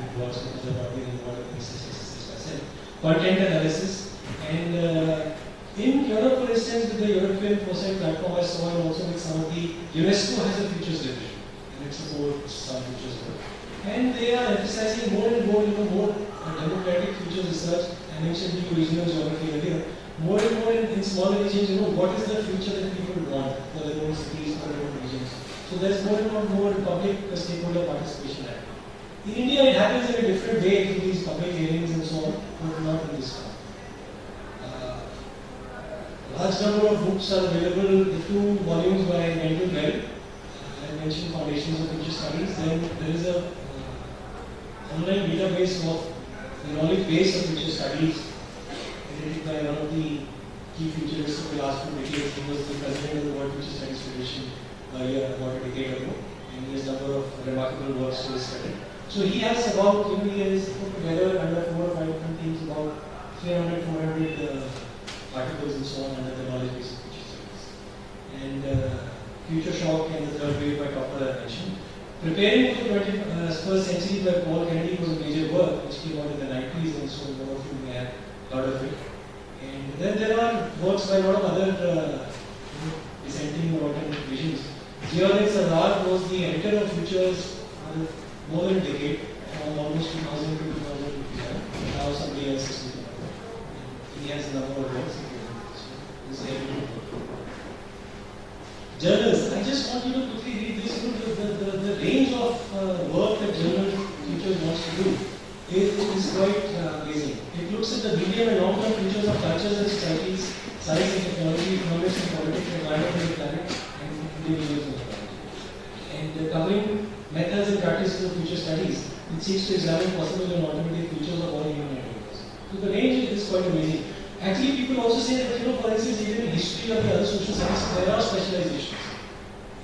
it works because I'm not in a lot of instances myself. Content analysis, and in Europe, for instance, with the European Foresight platform, I saw, and also with some of the UNESCO has a futures division, and it supports some futures work. And they are emphasizing more and more, more democratic futures research. I mentioned the regional geography earlier. More and more in smaller regions, what is the future that people want for their own cities, for their own regions. So there's more and more public stakeholder participation. In India, it happens in a different way through these public hearings and so on, but not in this one. Large number of books are available, the 2 volumes by Mendel Bell. I mentioned Foundations of Future Studies. Then there is a online database of the knowledge base of future studies, edited by one of the key futurists of the last 2 decades. He was the president of the World Future Studies Federation earlier, about a decade ago. And he has a number of remarkable works to his credit. So he has about, he has put together under 4 or 5 different teams about 300, 400 articles and so on under the knowledge base of future studies. And Future Shock and the Third Wave by Topper I mentioned. Preparing for the 21st century by Paul Kennedy was a major work which came out in the 90s, and so more of you may have heard of it. And then there are works by a lot of other dissenting or alternate visions. Georg Sardar was the editor of Futures for more than a decade, from almost 2000 to 2005. Now somebody else is doing it. He has a number of works. Journals. I just want you to quickly read this. The range of work that Journal Futures wants to do is quite amazing. It looks at the medium and long-term futures of cultures and societies, science and technology, economics and politics, environment and the planet, and individuals and the planet. And covering methods and practices of future studies, it seeks to examine possible and alternative futures of all human entities. So the range is quite amazing. Actually, people also say that, for instance, even in history of the other social sciences, there are specializations.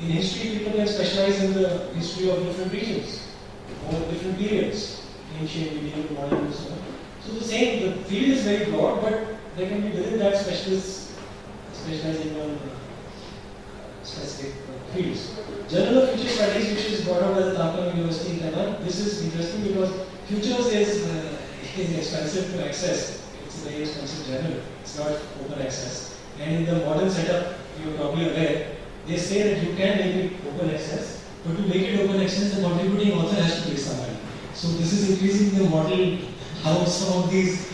In history, people can specialize in the history of different regions or different periods, ancient, medieval, modern, and so on. So the field is very broad, but there can be within that specialists specializing on specific fields. Journal of Future Studies, which is brought out by the Tamkang University in Taiwan. This is interesting because futures is expensive to access. It's a very expensive journal. It's not open access. And in the modern setup, you're probably aware, they say that you can make it open access, but to make it open access, the contributing author has to pay some money. So this is increasing the model how some of these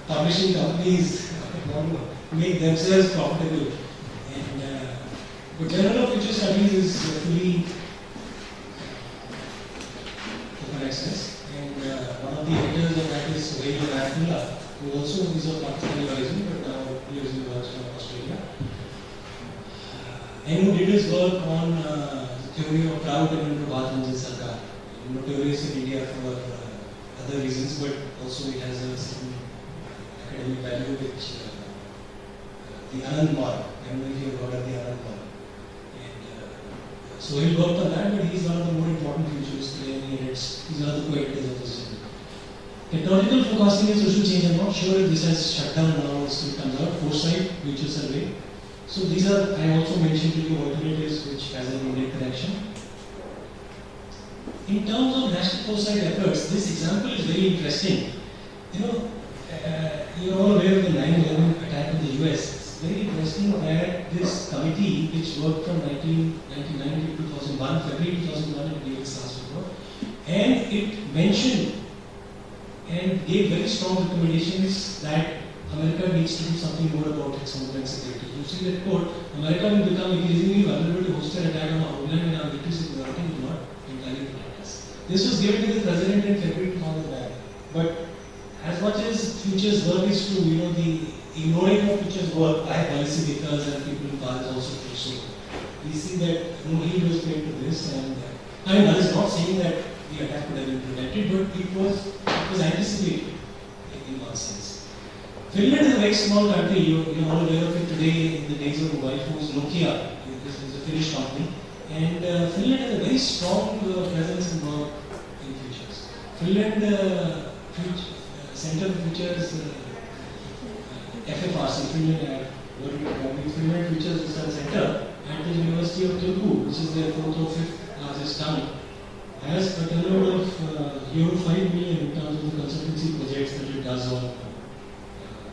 publishing companies make themselves profitable. And but Journal of Future Studies is fully open access, and one of the editors of that is Sohail Ayatullah, who also is of Pakistani origin but now lives in Australia, and who did his work on the theory of crowd and Prabhat Ranjan Sarkar. Notorious in India for other reasons, but also it has a certain academic value which the Anand Mar, I don't know if you have heard of the Anand Mar. So he worked on that, but he's one of the more important futurists today, and he's one of the co-editors of this journal. Technological forecasting and social change, I'm not sure if this has shut down now, it still comes out. Foresight, Future Survey. So these are, I also mentioned to you, alternatives which has an Indian connection. In terms of national foresight efforts, this example is very interesting. You know, you're all aware of the 9/11 attack on the US. It's very interesting that this committee, which worked from 1999 to 2001, February 2001, it gave its last report, and it mentioned and gave very strong recommendations that America needs to do something more about its homeland security. You see that quote, America will become increasingly vulnerable to hostile attack on our homeland and our military security will not entirely protect us. This was given to the president in February 2009. But as much as Future's work is true, you know, the ignoring of Future's work by policymakers and people in power is also true. So we see that no heed was paid to this, and I mean, that is not saying that the attack could have been prevented, but it was anticipated in one sense. Finland is a very small country. You're all aware of it today. In the days of mobile phones, Nokia is a Finnish company, and Finland has a very strong presence in work in futures. Finland Center for Futures, FFRC, Finland Futures Research Center at the University of Turku, which is the fourth or fifth largest town, has a turnover of euro 5 million in terms of the consultancy projects that it does on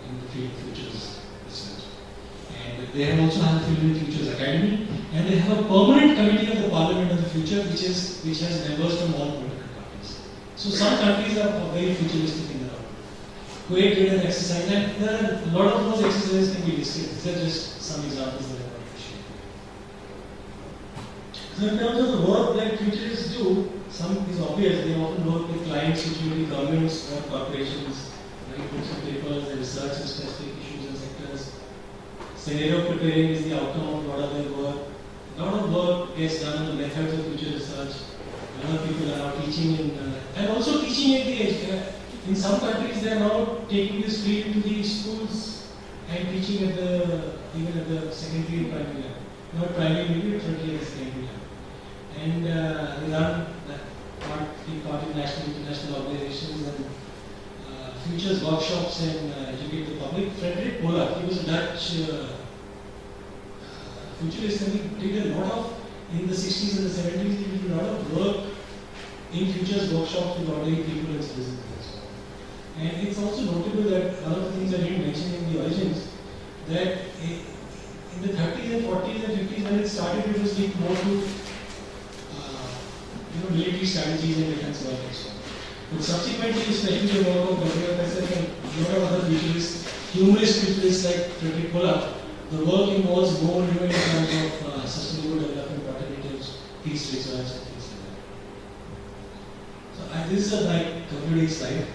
in the field of futures research. And they have also have Finland Futures Academy, and they have a permanent committee of the Parliament of the Future, which has members from all political parties. So some countries are very futuristic in their own. Kuwait did an exercise, and there are a lot of those exercises can be listed. These are just some examples that I want to share. So in terms of the work that futurists do, some is obvious. They often work with clients which may be governments or corporations, write books and papers, they research on specific issues and sectors. Scenario preparing is the outcome of a lot of their work. A lot of work gets done on the methods of future research. A lot of people are now teaching and also teaching at the age. In some countries, they are now taking this field into the schools and teaching even at the secondary and primary level. Not primary, maybe tertiary and secondary level. And they run part in national and international organizations and futures workshops and educate the public. Frederick Pollack, he was a Dutch futurist, and he did a lot of, in the 60s and the 70s, he did a lot of work in futures workshops with ordinary people and citizens. And it's also notable that one of the things I didn't mention in the origins, that in the 30s and 40s and 50s when it started, it was linked more to military strategies and defense work and so on. But subsequently, especially the work of Gabriel Pesach and a lot of other futurists, humorist futurists like Frederick Pollack, the work involves more even in terms of sustainable development alternatives, peace research and things like that. So this is a concluding slide.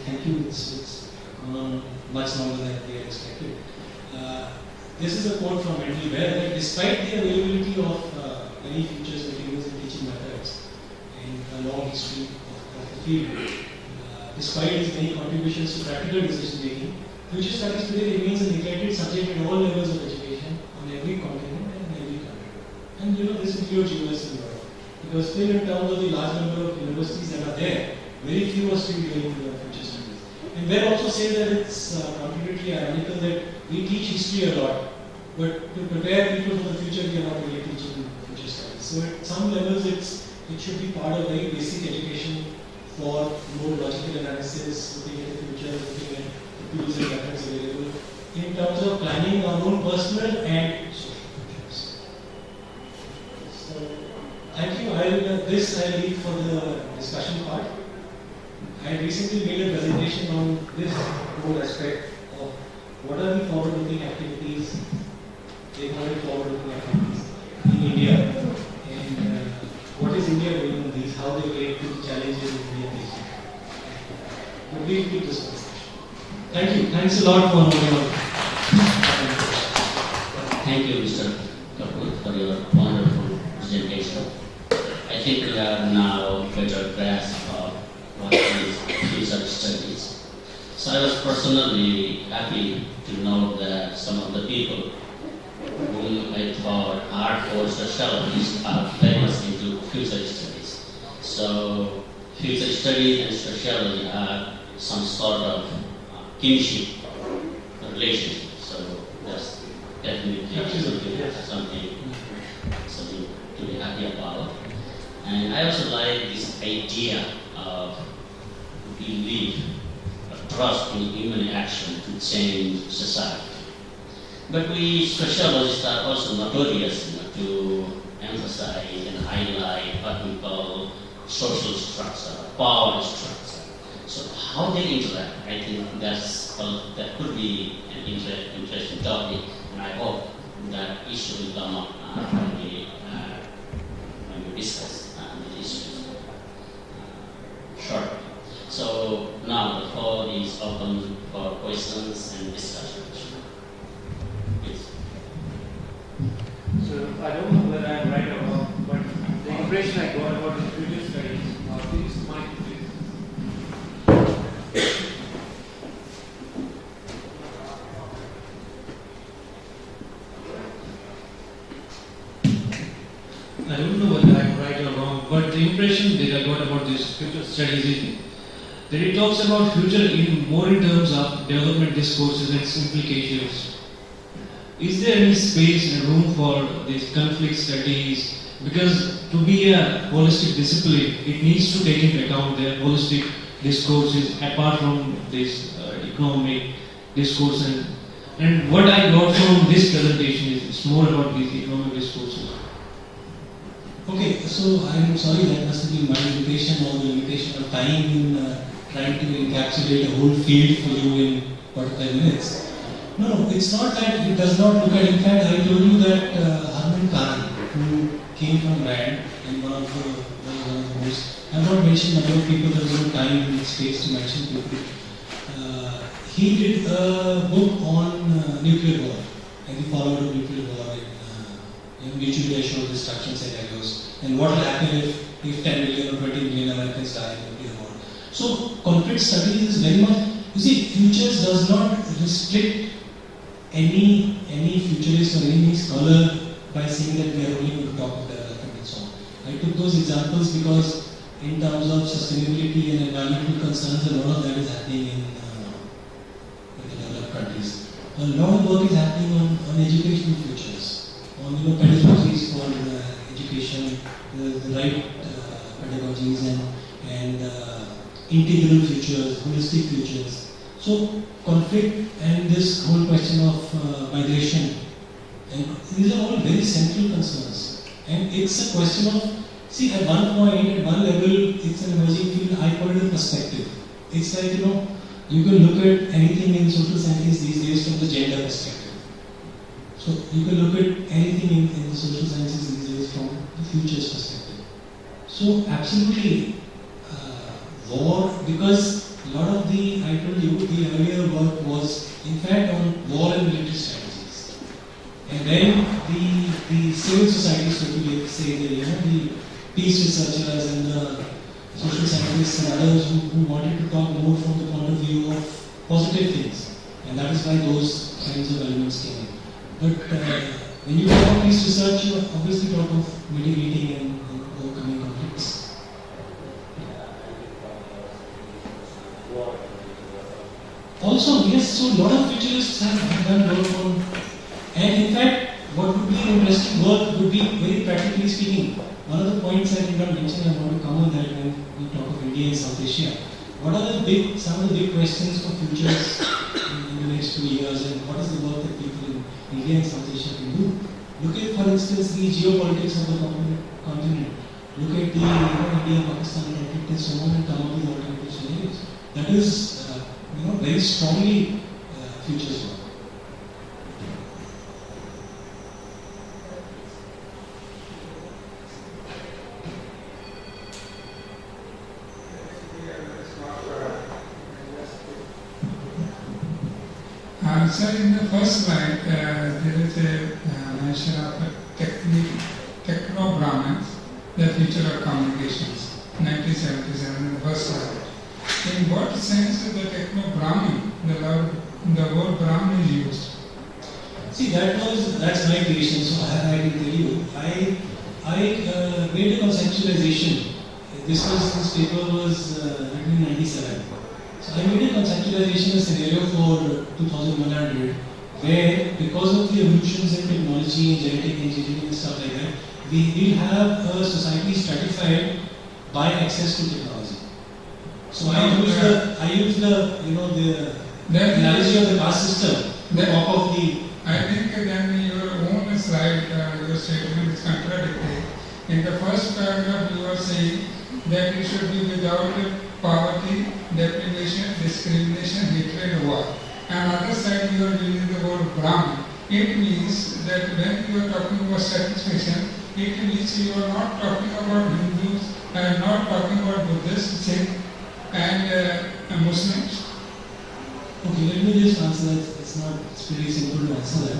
Thank you. It's gone on much longer than we had expected. This is a quote from Mental Ware that despite the availability of many futures materials and teaching methods and a long history of the field, despite its many contributions to practical decision making, future studies today remains a neglected subject at all levels of education on every continent and in every country. And this includes US and Europe. Because still in terms of the large number of universities that are there, very few are still doing future studies. And Ware also says that it's completely ironical that we teach history a lot, but to prepare people for the future, we are not really teaching future studies. So at some levels, it should be part of very basic education for more logical analysis, looking at the future, looking at the tools and methods available in terms of planning our own personal and social futures. So Thank you. This I leave for the discussion part. I recently made a presentation on this whole aspect of what are the forward-looking activities, economic forward-looking activities in India, and what is India doing on these, how they relate to the challenges in India facing. But we'll keep this discussion. Thank you. Thanks a lot for your. Thank you, Mr. Kapoor, for your wonderful presentation. I think we have now better grasp of what is future studies. So I was personally happy to know that some of the people whom I thought hardcore sociologists are very much into future studies. So future studies and sociology have some sort of kinship relationship. So that's definitely something to be happy about. And I also like this idea of belief, of trust in human action to change society. But we sociologists are also notorious to emphasize and highlight what we call social structure, power structure. So how they interact, I think that could be an interesting topic, and I hope that issue will come up when we discuss these issues shortly. So now the floor is open for questions and discussions. Please. So I don't know whether I'm right or wrong, but the impression I got about the future studies, these might be. I don't know whether I'm right or wrong, but the impression that I got about this future studies is that it talks about future more in terms of development discourses and its implications. Is there any space and room for these conflict studies? Because to be a holistic discipline, it needs to take into account the holistic discourses apart from this economic discourse. And what I got from this presentation is it's more about these economic discourses. Okay, so I'm sorry that must have been my limitation or the limitation of time in trying to encapsulate a whole field for you in 45 minutes. No, it's not that it does not look at. In fact, I told you that Harman Khan, who came from RAND and one of the most, I have not mentioned number of people, there is no time in space to mention people. He did a book on nuclear war and the fallout of nuclear war in mutually assured destruction scenarios, and what will happen if 10 million or 20 million Americans die in nuclear war. So conflict studies is very much, you see, futures does not restrict any futurist or any scholar by saying that we are only going to talk of development and so on. I took those examples because in terms of sustainability and environmental concerns, a lot of that is happening in the developed countries. A lot of work is happening on educational futures, on pedagogies for education, the right pedagogies and integral futures, holistic futures. So conflict and this whole question of migration, and these are all very central concerns. And it's a question of, see, at one point, at one level, it's an emerging field. I call it a perspective. It's like, you can look at anything in social sciences these days from the gender perspective. So you can look at anything in the social sciences these days from the futures perspective. So absolutely, war, because a lot of I told you, the earlier work was in fact on war and military strategies. And then the civil society, so to say, the peace researchers and the social scientists and others who wanted to talk more from the point of view of positive things. And that is why those kinds of elements came in. But when you talk about peace research, you obviously talk of mitigating and overcoming conflicts. Also, yes, so a lot of futurists have done work on, and in fact, what would be interesting work would be, very practically speaking, one of the points I did not mention, I want to come on that when we talk of India and South Asia. What are some of the big questions for futures in the next 2 years, and what is the work that people in India and South Asia can do? Look at, for instance, the geopolitics of the continent. Look at the India-Pakistan conflict and so on, and come up with alternative scenarios. That is, very strongly futures work. So in the first slide, there is a mention of techno-Brahmins, the future of communications, 1977 in the first slide. In what sense is the techno-Brahmin, the word Brahmin is used? See, that's my creation, so I can tell you. I made a conceptualization. This paper was written in 1997. So I made a conceptualization, a scenario for 2100, where because of the evolutions in technology and genetic engineering and stuff like that, we will have a society stratified by access to technology. So I use the analogy of the caste system, the top of the. I think then your own slide, your statement is contradictory. In the first paragraph, you are saying that it should be without poverty, deprivation, discrimination, hatred, war. And other side, you are using the word Brahmin. It means that when you are talking about satisfaction, it means you are not talking about Hindus and not talking about Buddhists, Sikh, and Muslims. Okay, let me just answer that. It's pretty simple to answer that.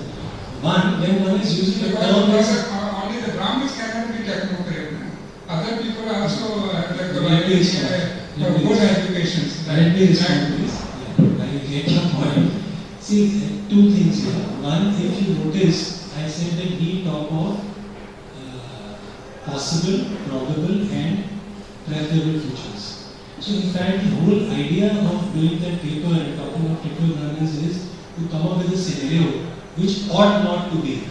When one is using the term. Only the Brahmins cannot be technocrat. Other people also have good educations. Let me respond to this. I get your point. See, two things here. One, if you notice, I said that we talk of possible, probable, and preferable futures. So, in fact, the whole idea of doing that paper and talking of techno-Brahmins is to come up with a scenario which ought not to be.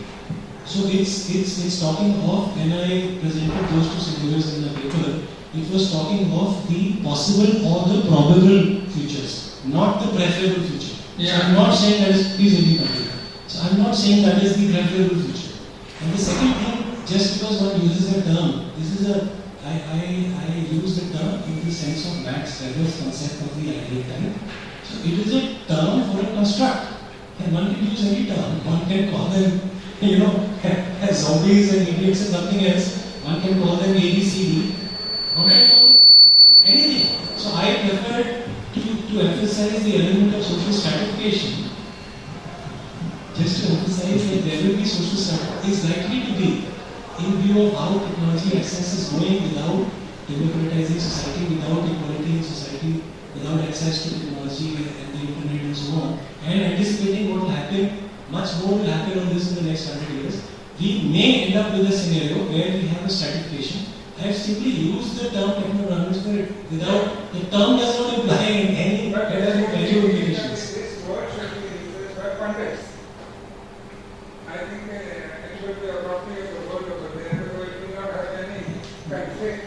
So it's talking of, when I presented those two scenarios in the paper, it was talking of the possible or the probable futures, not the preferable future. Yeah. So I'm not saying that is, please let me complete. So I'm not saying that is the preferable future. And the second thing, just because one uses a term, this is I use the term in the sense of Max Weber's concept of the ideal type. So it is a term for a construct. And one can use any term. One can call them, as zombies and idiots and something else. One can call them A, B, C, D. One can call them anything. So I prefer to emphasize the element of social stratification. Just to emphasize that there will be social stratification is likely to be in view of how technology access is going without democratizing society, without equality in society, without access to technology and the internet and so on, and anticipating what will happen, much more will happen on this in the next 100 years, we may end up with a scenario where we have a stratification. I have simply used the term techno-Brahmins for it without, the term does not imply in any value implications. This word should be used by pundits. I think it should be appropriate the word over there because it will not have any conflict.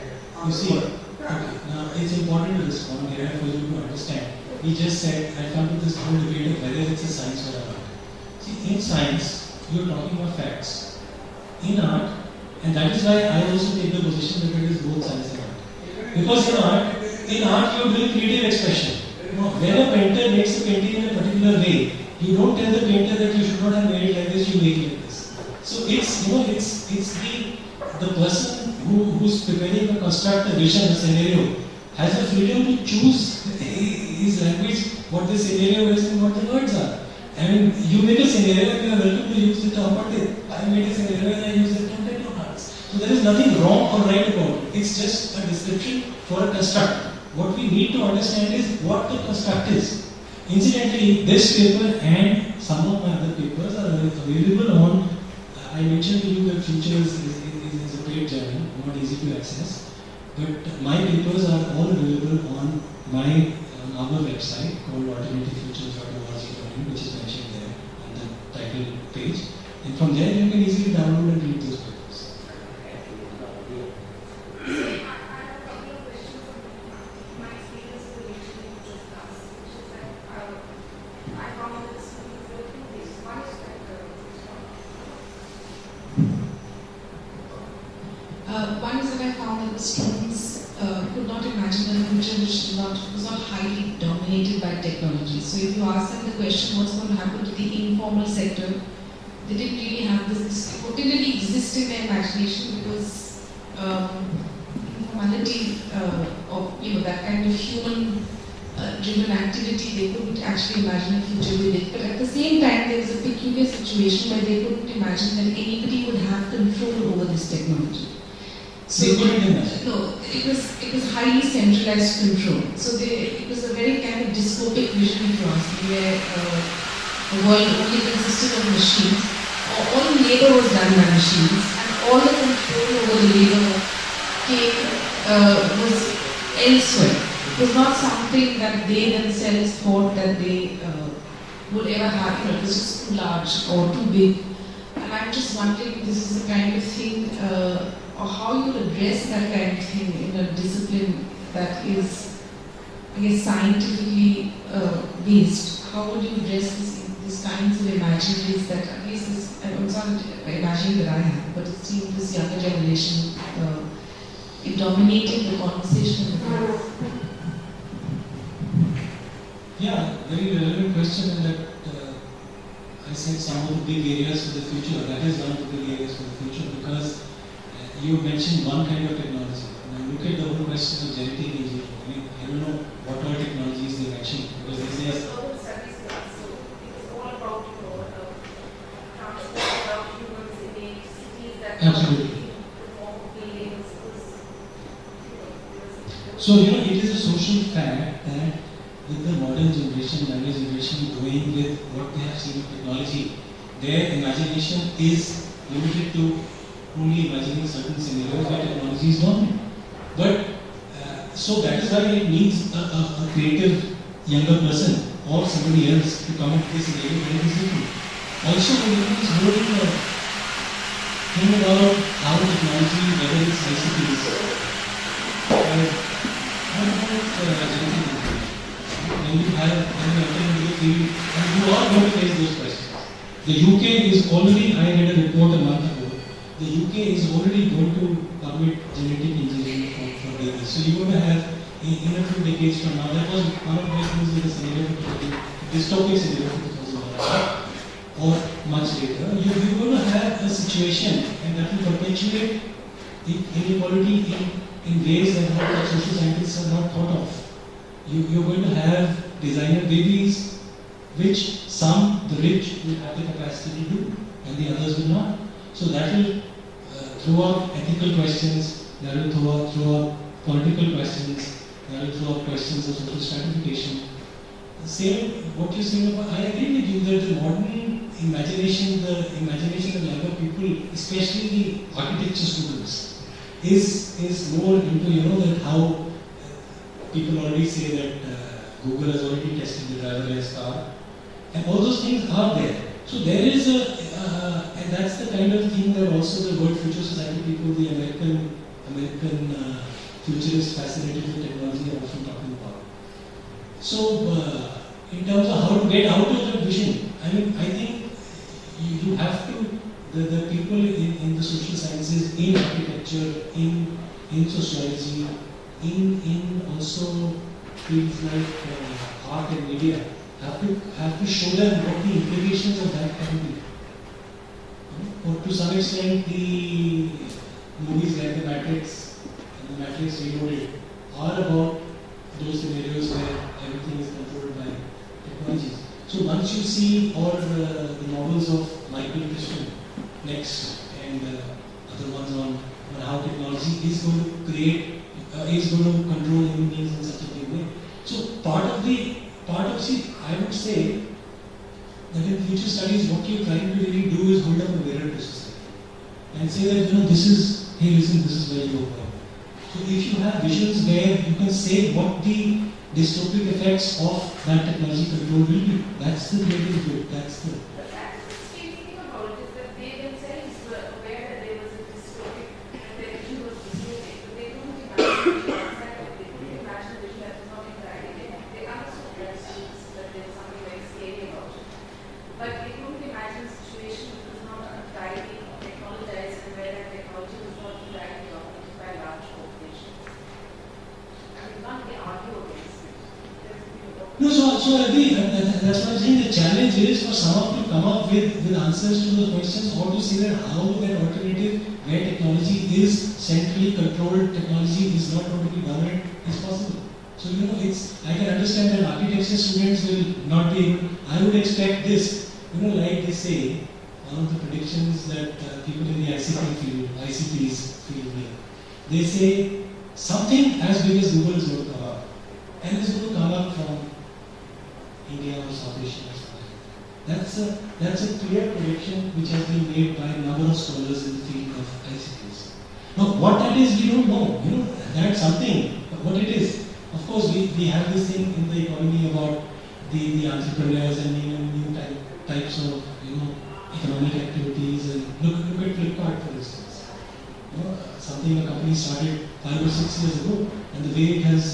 You see, now it's important to respond here for you to understand. We just said, I come to this whole debate of whether it's a science or an art. See, in science, you're talking about facts. In art, and that is why I also take the position that it is both science and art. Because in art you're doing creative expression. When a painter makes a painting in a particular way, you don't tell the painter that you should not have made it like this, you make it like this. So it's the person who's preparing to construct a vision, a scenario, has a freedom to choose his language, what the scenario is and what the words are. I mean, you make a scenario and you are welcome to use the term pandit. I made a scenario and I use the term techno-Brahmins. So there is nothing wrong or right about it. It's just a description for a construct. What we need to understand is what the construct is. Incidentally, this paper and some of my other papers are available on, I mentioned to you that Futures is a paid journal, not easy to access. But my papers are all available on our website called alternativefutures.org, which is mentioned there on the title page. And from there you can easily download and read those papers. One is that I found that the students could not imagine a future which was not highly dominated by technology. So if you ask them the question, what's going to happen to the informal sector, they didn't really have this, it didn't really exist in their imagination because informality or that kind of human driven activity, they couldn't actually imagine a future with it. But at the same time, there was a peculiar situation where they couldn't imagine that anybody would have control over this technology. So no, it was highly centralized control. So it was a very kind of dystopic vision, if you ask me, where the world only consisted of machines. All labor was done by machines, and all the control over the labor was elsewhere. It was not something that they themselves thought that they would ever have. It was just too large or too big. And I'm just wondering if this is the kind of thing, or how you address that kind of thing in a discipline that is, I guess, scientifically based. How would you address these kinds of imaginaries that, at least this, it's not imagining that I have, but it seems this younger generation it dominated the conversation. Yeah, very relevant question, and that I said some of the big areas for the future. That is one of the big areas for the future, because you mentioned one kind of technology. Now look at the whole question of genetic engineering. I don't know what all technologies they mentioned, because they say urban studies class, so it was all about transport about humans in cities that absolutely. perform buildings. So it is a social fact that with the modern generation, younger generation going with what they have seen in technology, their imagination is limited to only imagining certain scenarios where technology is dominant. But so that is why it needs a creative younger person or somebody else to come into this area very easily. Also, when it is more in think about how technology, whether it's ICTs, how about genetic, when you enter into the field, and you are going to face those questions. The UK is already, I read a report a month ago, the UK is already going to permit genetic engineering for babies. So you're going to have, in a few decades from now, that was one of the things in the scenario for dystopic scenario for 2001, or much later, you're going to have a situation, and that will perpetuate inequality in ways that social scientists have not thought of. You're going to have designer babies, which some, the rich, will have the capacity to do, and the others will not. So that will throw up ethical questions, that will throw up political questions, that will throw up questions of social stratification. The same, what you're saying about, I agree with you that the modern imagination, the imagination of younger people, especially the architecture students, is more into, that how people already say that Google has already tested the driverless car, and all those things are there. So there is and that's the kind of thing that also the World Future Society people, the American futurists fascinated with technology, are often talking about. So in terms of how to get out of that vision, I think you have to, the people in the social sciences, in architecture, in sociology, in also fields like art and media, have to show them what the implications of that can be. Or to some extent, the movies like The Matrix and The Matrix Reloaded are about those scenarios where everything is controlled by technologies. So once you see all the novels of Michael Crichton, Next, and other ones on how technology is going to create, is going to control human beings in such a big way. So I would say that in future studies, what you're trying to really do is hold up a mirror to society and say that, this is where you're going. So if you have visions where you can say what the dystopic effects of that technology control will be, that's the creative good. That's the. The thing about it is that they themselves were aware that there was a dystopic and their vision was dystopic, but they couldn't imagine a vision that was not entirely there. They understood, for instance, that there was something very scary about it. But they couldn't imagine a situation that was not entirely technologized and where that technology was not entirely No, so I agree. That's what I'm saying. The challenge is for someone to come up with answers to those questions, or to see that how that alternative where technology is centrally controlled, technology is not going to be governed, is possible. So I can understand that architecture students will not be able. I would expect this. Like they say, one of the predictions that people in the ICTs field, they say something as big as Google is going to come up, and it's going to come up from India or South Asia or something. That's a clear prediction which has been made by a number of scholars in the field of ICTs. Now, what that is, we don't know. That's something. But what it is, of course, we have this thing in the economy about the entrepreneurs and new types of economic activities. And look at Flipkart, for instance. Something a company started 5 or 6 years ago, and the way it has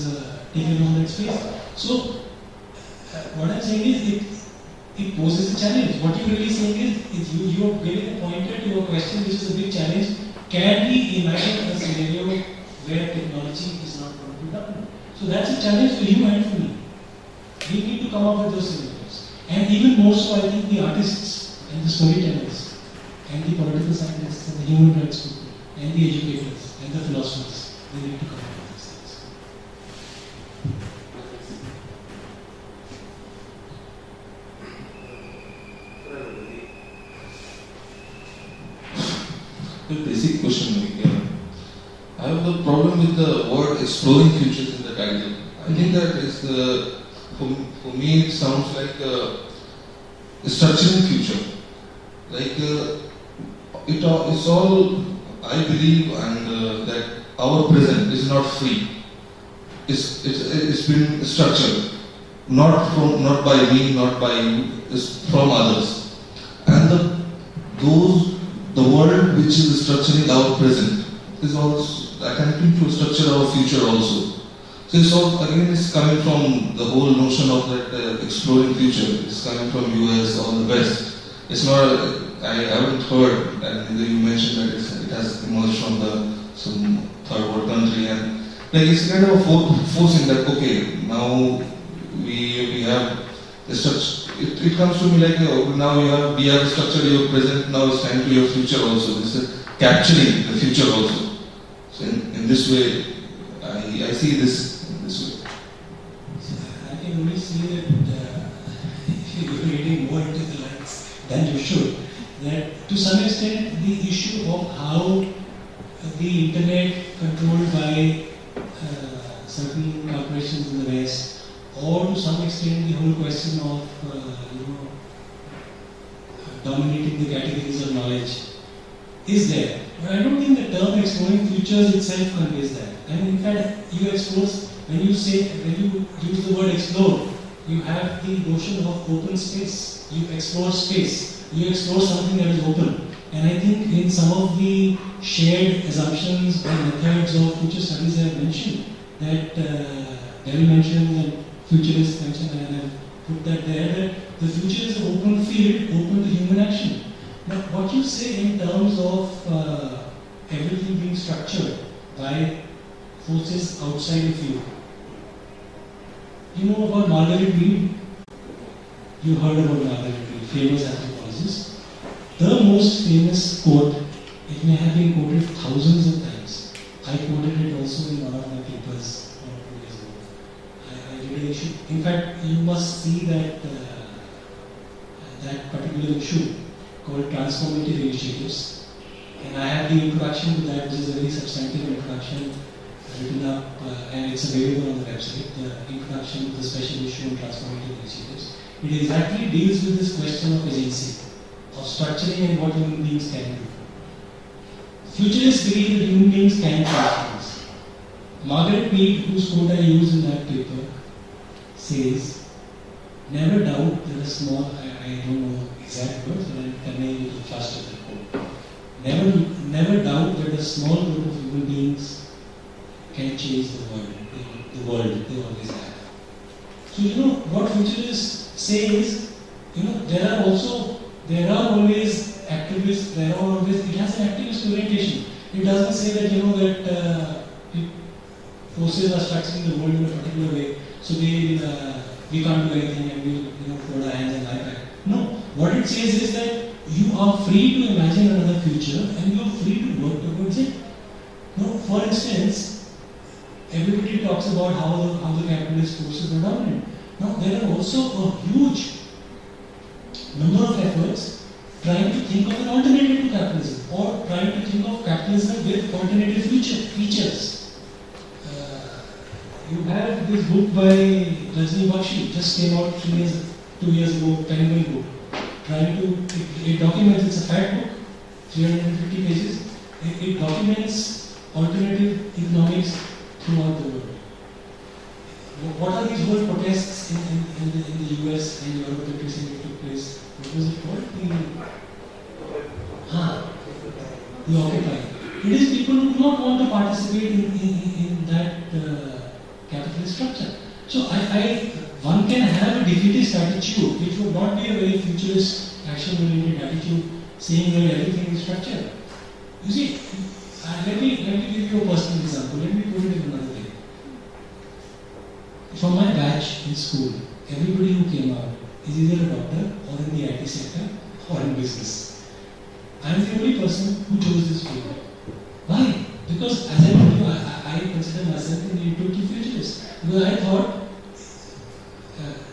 taken on its face. So, what I'm saying is, it poses a challenge. What you're really saying is you are giving a pointer to a question which is a big challenge. Can we imagine a scenario where technology is not going to be done? So that's a challenge for you and for me. We need to come up with those scenarios. And even more so, I think the artists and the storytellers and the political scientists and the human rights people and the educators and the philosophers, they need to come up with these things. The basic question here. I have a problem with the word exploring futures in the title. I think that is for me it sounds like structuring future. Like it's all, I believe, and that our present is not free. It's been structured, not by me, not by you, it's from others. And the world which is structuring our present is also attempting to structure our future also. So it's all, again, it's coming from the whole notion of that exploring future. It's coming from US or the West. It's not, I haven't heard, and you mentioned that it has emerged from some third world country, and like it's kind of forcing that, okay, now we have the structure. It comes to me like, now we have structured your present, now it's time to your future also. This is capturing the future also. So in this way, I see this in this way. I can only see that if you're reading more into the lines than you should, that to some extent the issue of how the internet controlled by certain corporations in the West, or to some extent the whole question of dominating the categories of knowledge is there. But I don't think the term exploring futures itself conveys that. And in fact, you explore, when you use the word explore, you have the notion of open space. You explore space. You explore something that is open. And I think in some of the shared assumptions and methods of future studies I have mentioned, that Devil mentioned and futurists mentioned, and I have put that there, that the future is an open field, open to human action. Now, what you say in terms of everything being structured by forces outside of you. You know about Margaret Mead? You heard about Margaret Mead, famous anthropologist. The most famous quote, it may have been quoted thousands of times. I quoted it also in one of my papers 2 years ago. I really should. In fact, you must see that particular issue called Transformative Initiatives. And I have the introduction to that, which is a very substantive introduction written up, and it's available on the website, the introduction to the special issue on Transformative Initiatives. It exactly deals with this question of agency, of structuring and what human beings can do. Futurists believe that human beings can change things. Margaret Mead, whose quote I use in that paper, says, never doubt that a small, I don't know exact words, but I'm coming with the thrust of the quote. Never doubt that a small group of human beings can change the world they always have. So what futurists say is, there are always activists, it has an activist orientation. It doesn't say that, that forces are structuring the world in a particular way, so they we can't do anything and we'll fold our hands and lie back. No, what it says is that you are free to imagine another future and you are free to work towards it. No, for instance, everybody talks about how the capitalist forces are dominant. Now, there are also a huge number of efforts trying to think of an alternative to capitalism or trying to think of capitalism with alternative features. You have this book by Rajni Bakshi, just came out 2 years ago, Penguin book. It documents, it's a fat book, 350 pages. It documents alternative economics throughout the world. What are these whole protests in the US and Europe that recently took place? What was it called? The Occupy. It is people who do not want to participate in that capitalist structure. So one can have a defeatist attitude, which would not be a very futurist, action-oriented attitude, saying that everything is structured. You see, let me give you a personal example. Let me put it in another way. From my batch in school, everybody who came out is either a doctor or in the IT sector or in business. I am the only person who chose this field. Why? Because as I told you, I consider myself an utopian futurist. Because I thought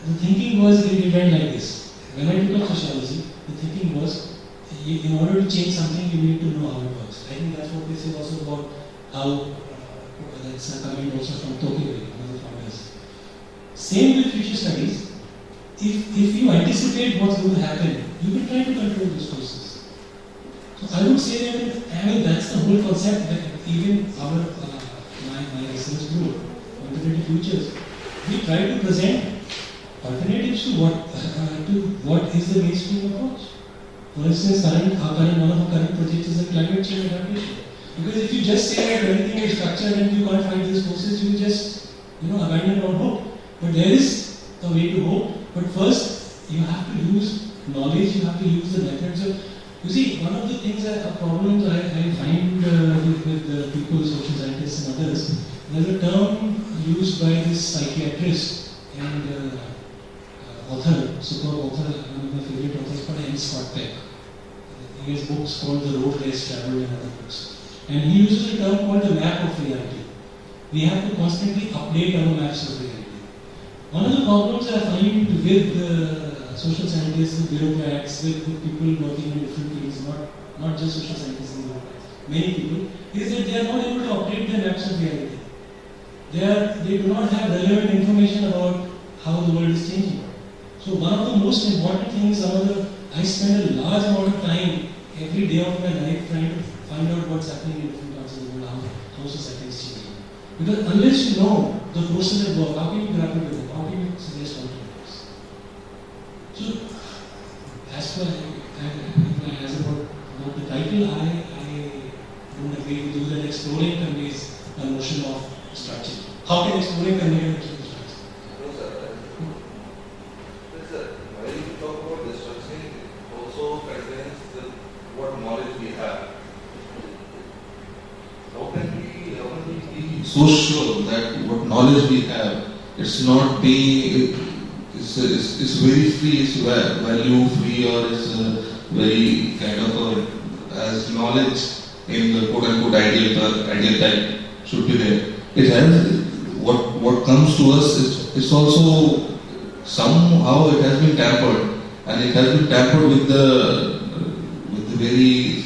the thinking was it went like this. When I took up sociology, the thinking was in order to change something, you need to know how it works. I think that's what this is also about. How that's a comment also from Tokyo, one of the founders. Same with future studies. If you anticipate what's going to happen, you will try to control those forces. So I would say that that's the whole concept that even our my research group, Alternative Futures, we try to present alternatives to what is the mainstream approach. For instance, one of our current projects is a climate change adaptation. Because if you just say that everything is structured and you can't find these forces, you just abandon all hope. But there is a way to hope. But first, you have to use knowledge. You have to use the methods of. You see, one of the things problems I find with people, social scientists and others, there's a term used by this psychiatrist and author, superb author, one of my favorite authors, called M. Scott Peck. He has books called The Road Less Traveled and other books. And he uses a term called the map of reality. We have to constantly update our maps of reality. One of the problems I find with social scientists, with bureaucrats, with people working in different fields, not just social scientists and bureaucrats, many people, is that they are not able to update their maps of reality. They do not have relevant information about how the world is changing. So one of the most important things, I spend a large amount of time every day of my life trying to find out what's happening in different parts of the world, how society is changing. Because unless you know the forces at work, how can you grapple with it? How can you suggest alternatives? So, as about the title, I don't agree with you that exploring conveys a notion of structure. How can exploring convey a notion of structure? No, sir. While you talk about destruction, it also contains what knowledge we have. How can we be so sure that what knowledge we have, it's not it's very free, it's value free, or it's very kind of as knowledge in the quote unquote ideal type should be there. It has what comes to us. It's also somehow it has been tampered, and it has been tampered with the very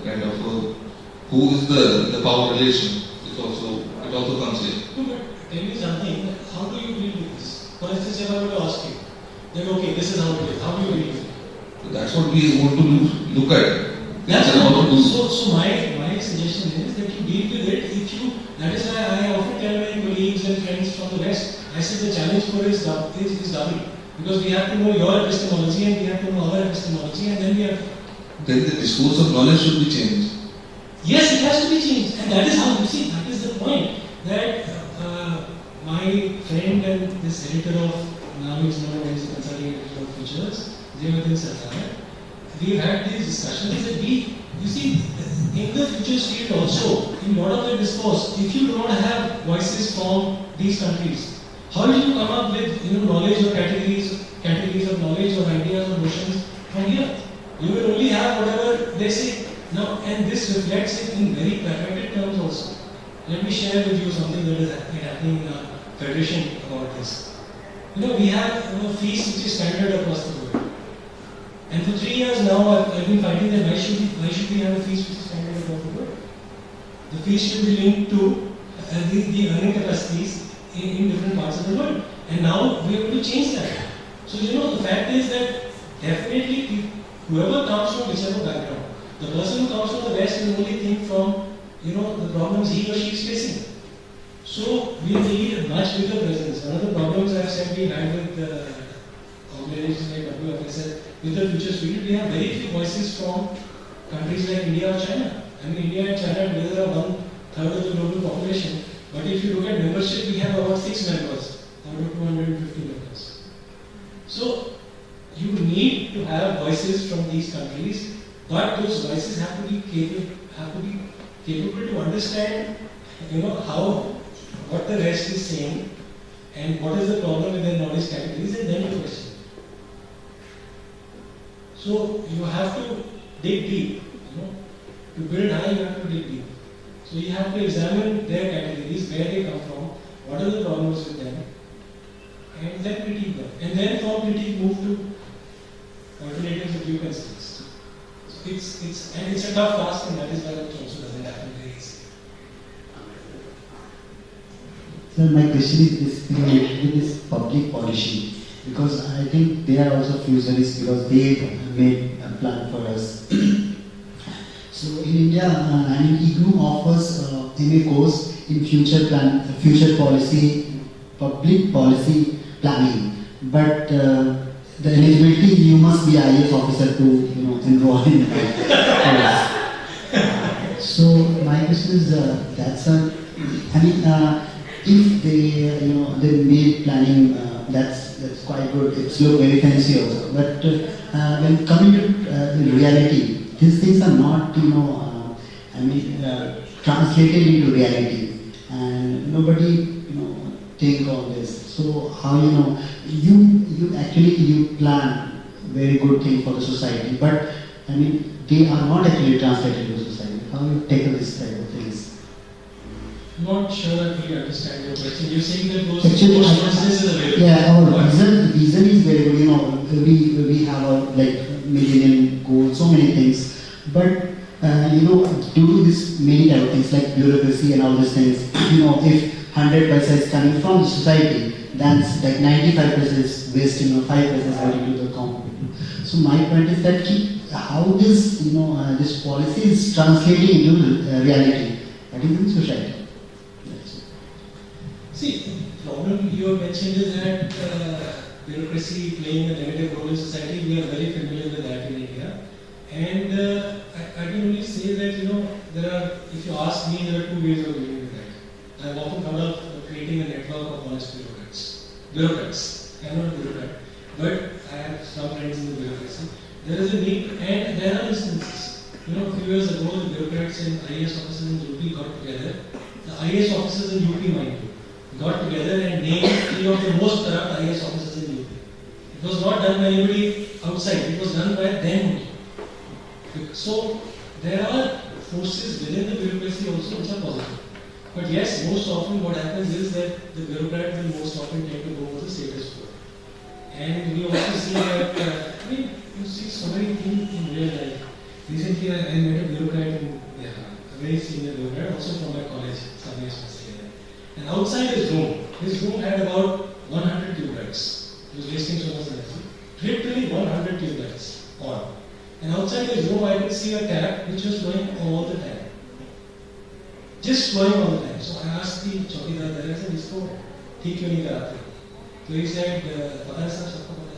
kind of who is the power relation. It also comes in. No, but tell me something. How do you deal with this? For instance, if I were to ask you, then okay, this is how it is. How do you deal with it? That's what we want to look at. So my suggestion is that you deal with it. That is why I often tell my colleagues and friends from the West, I said the challenge for us is double. Because we have to know your epistemology and we have to know our epistemology, and then we have. Then the discourse of knowledge should be changed. Yes, it has to be changed, and that is how you see. That is the point. That my friend and this editor of now he's known as the consulting editor of Futures, Jayavardhan Sarkar, we've had these discussions that you see, in the futures field also, in a lot of the discourse, if you do not have voices from these countries, How did you come up with knowledge or categories of knowledge or ideas or notions from here? You will only have whatever they say. Now, and this reflects it in very pragmatic terms also. Let me share with you something that is happening in our federation about this. We have a feast which is standard across the world. And for 3 years now, I've been finding that why should we have a feast which is standard across the world? The feast should be linked to the earning capacities in different parts of the world. And now we are going to change that. So, the fact is that definitely whoever comes from whichever background, the person who comes from the West will only think from, the problems he or she is facing. So, we need a much bigger presence. One of the problems I've said we had with organizations like WFSL, with the Future Student, we have very few voices from countries like India or China. I mean, India and China together are 1/3 of the global population. But if you look at membership, we have about 6 members out of 250 members. So, you need to have voices from these countries, but those voices have to be capable to understand, what the rest is saying and what is the problem with their knowledge categories, and then to question. So you have to dig deep. To build high, you have to dig deep. So you have to examine their categories, where they come from, what are the problems with them, and then critique them. And then from critique move to alternatives that you can suggest. So it's a tough task, and that is why it also doesn't happen very easily. So my question is basically related to this public policy, because I think they are also futurists because they made a plan for us. So in India, IGNOU offers MA course in future policy, public policy planning. But the eligibility, you must be IAS officer to enroll in that course. So my question is, if they made planning, that's quite good. It's look very fancy also. But when coming to reality, these things are not, translated into reality, and nobody, think on this. So how you actually plan very good thing for the society, but they are not actually translated to society. How you tackle this type of things? I'm not sure I fully understand your question. You're saying that those Actually, are available? yeah, our vision is very good. We have a millennium goal, so many things. But due to this many type of things like bureaucracy and all these things, if 100% is coming from the society, then like 95% is waste, 5% is going to the company. So my point is that how this this policy is translating into reality, that is in society. See, the problem you have mentioned is that bureaucracy playing a negative role in society. We are very familiar with that in India. And I can only say that, if you ask me, there are 2 ways of dealing with that. I've often thought of creating a network of honest bureaucrats. I'm not a bureaucrat, but I have some friends in the bureaucracy. There is a need, and there are instances. A few years ago, the bureaucrats and IAS officers in UP got together. The IAS officers in UP, mind you, got together and named 3 of the most corrupt IAS officers in UP. It was not done by anybody outside, it was done by them only. So, there are forces within the bureaucracy also which are positive. But yes, most often what happens is that the bureaucrat will most often tend to go for the status quo. And we also see that, you see so many things in real life. Recently, I met a bureaucrat in Bihar, a very senior bureaucrat, also from my college, and outside his room had about 100 tube lights. He was wasting so much energy. Literally 100 tube lights on. And outside his room, I could see a tap which was flowing all the time. Just flowing all the time. So I asked the chowkidar there, I said, "Isko theek kyun nahi karate?" So he said, "Pata hai sir, sabko pata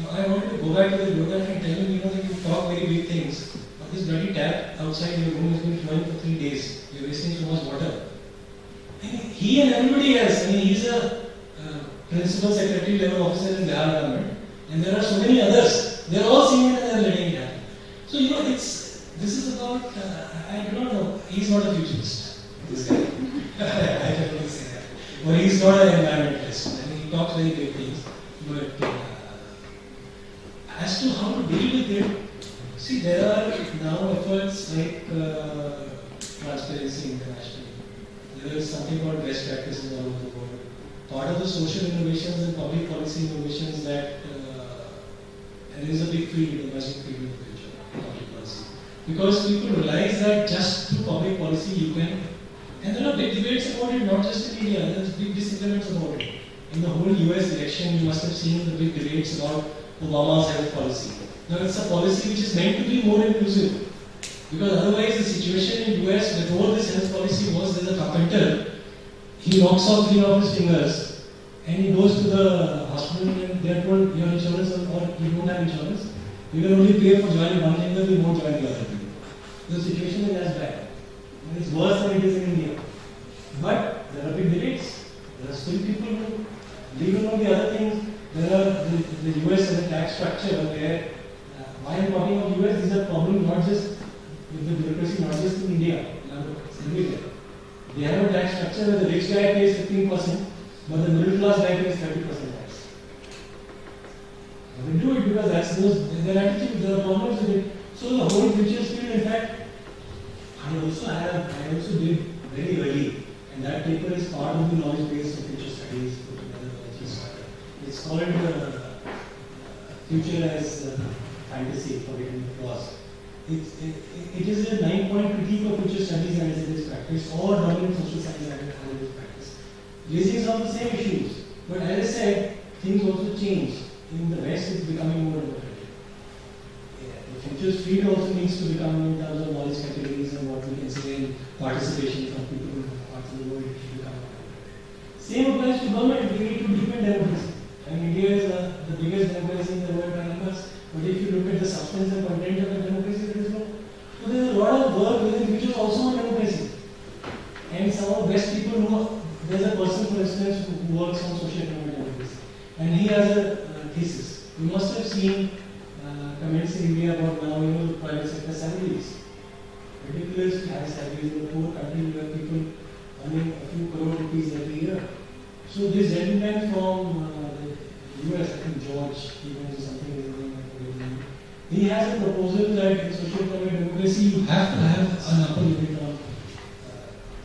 hai." I wanted to go back to the bureaucrat and tell him, that you talk very big things, but this bloody tap outside your room has been flowing for 3 days. You're wasting so much water. He and everybody else, he's a principal secretary level officer in Bihar government, and there are so many others. They're all seeing it and they're letting it happen. So, this is about, I do not know, he's not a futurist, this guy. I definitely say that. But he's not an environmentalist. talks very great things, but as to how to deal with it, see, there are now efforts like Transparency International. There is something called best practices all over the world. Part of the social innovations and public policy innovations that there is a big field, emerging field in the future, public policy. Because people realize that just through public policy you can, and there are big debates about it, not just in India, there are big disagreements about it. In the whole US election, you must have seen the big debates about Obama's health policy. Now it's a policy which is meant to be more inclusive. Because otherwise the situation in US before this health policy was there's a carpenter, he knocks off 3 of his fingers and he goes to the hospital and they are told your insurance or you don't have insurance, you can only pay for joining one finger, you won't join the other finger. The situation is as bad. And it's worse than it is in India. But there are big debates. There are still people who leave on the other things. There are the US as a tax structure where why I'm talking of US, these are problems not just with the bureaucracy, not just in India, it's everywhere. They have a tax structure where the rich guy pays 15%, but the middle class guy pays 30% tax. They do it because that's their attitude, there are problems with it. So the whole futures field, in fact, I also did very early, and that paper is part of the knowledge base of future studies put together by G. Snyder. It's called Future as Fantasy, forgetting the clause. It is a 9-point critique of future studies and analytics practice or dominant social science and analytics practice, raising some of the same issues. But as I said, things also change. In the West, it's becoming more democratic. The futures field also needs to become, in terms of knowledge categories and what we can say in participation from people in parts of the world, it should become more democratic. Same applies to government. We need to deepen democracy. I mean, India is the biggest democracy in the world by numbers. But if you look at the substance and content of the democracy, there is no. So there is a lot of work within futures also on democracy. And some of the best people there's a person, for instance, who works on social economic democracy. And he has a thesis. You must have seen comments in India about now, the private sector salaries. Ridiculously high salaries in a poor country where people earning a few crore rupees every year. So this gentleman from the US, I think George, even something is named, he has a proposal that in social economic democracy you have to have an upper limit on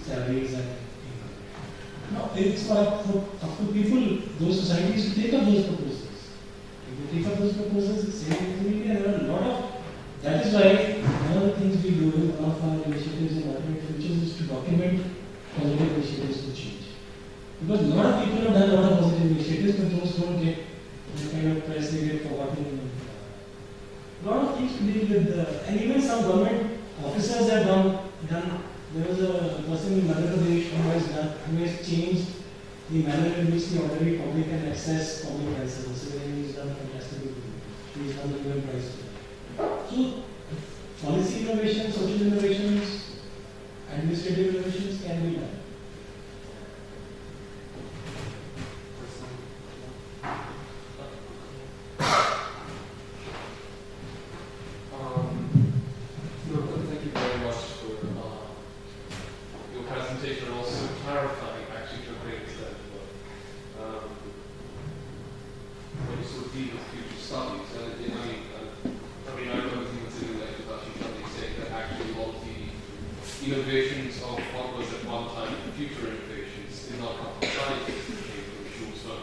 salaries and income. No, it's up to people, those societies to take up those proposals. If you take up those proposals, it's same in India. There are a lot of. That is why one of the things we do, one of our initiatives in Alternate Futures is to document positive initiatives to change. Because a lot of people have done a lot of positive initiatives, but those don't get the kind of press they get forgotten. A lot of things to deal with, and even some government officers have done. There was a person in Madhya Pradesh who has changed the manner in which the ordinary public can access public health services, and he's done fantastic work. He's done the Nobel Prize. So, policy innovations, social innovations, administrative innovations can be done. Thank you very much for your presentation and also clarifying actually to a great extent when you sort of deal with future studies. I remember even sitting like actually saying that actually a lot of the innovations of what was at one time future innovations did not come from science, it came from short-term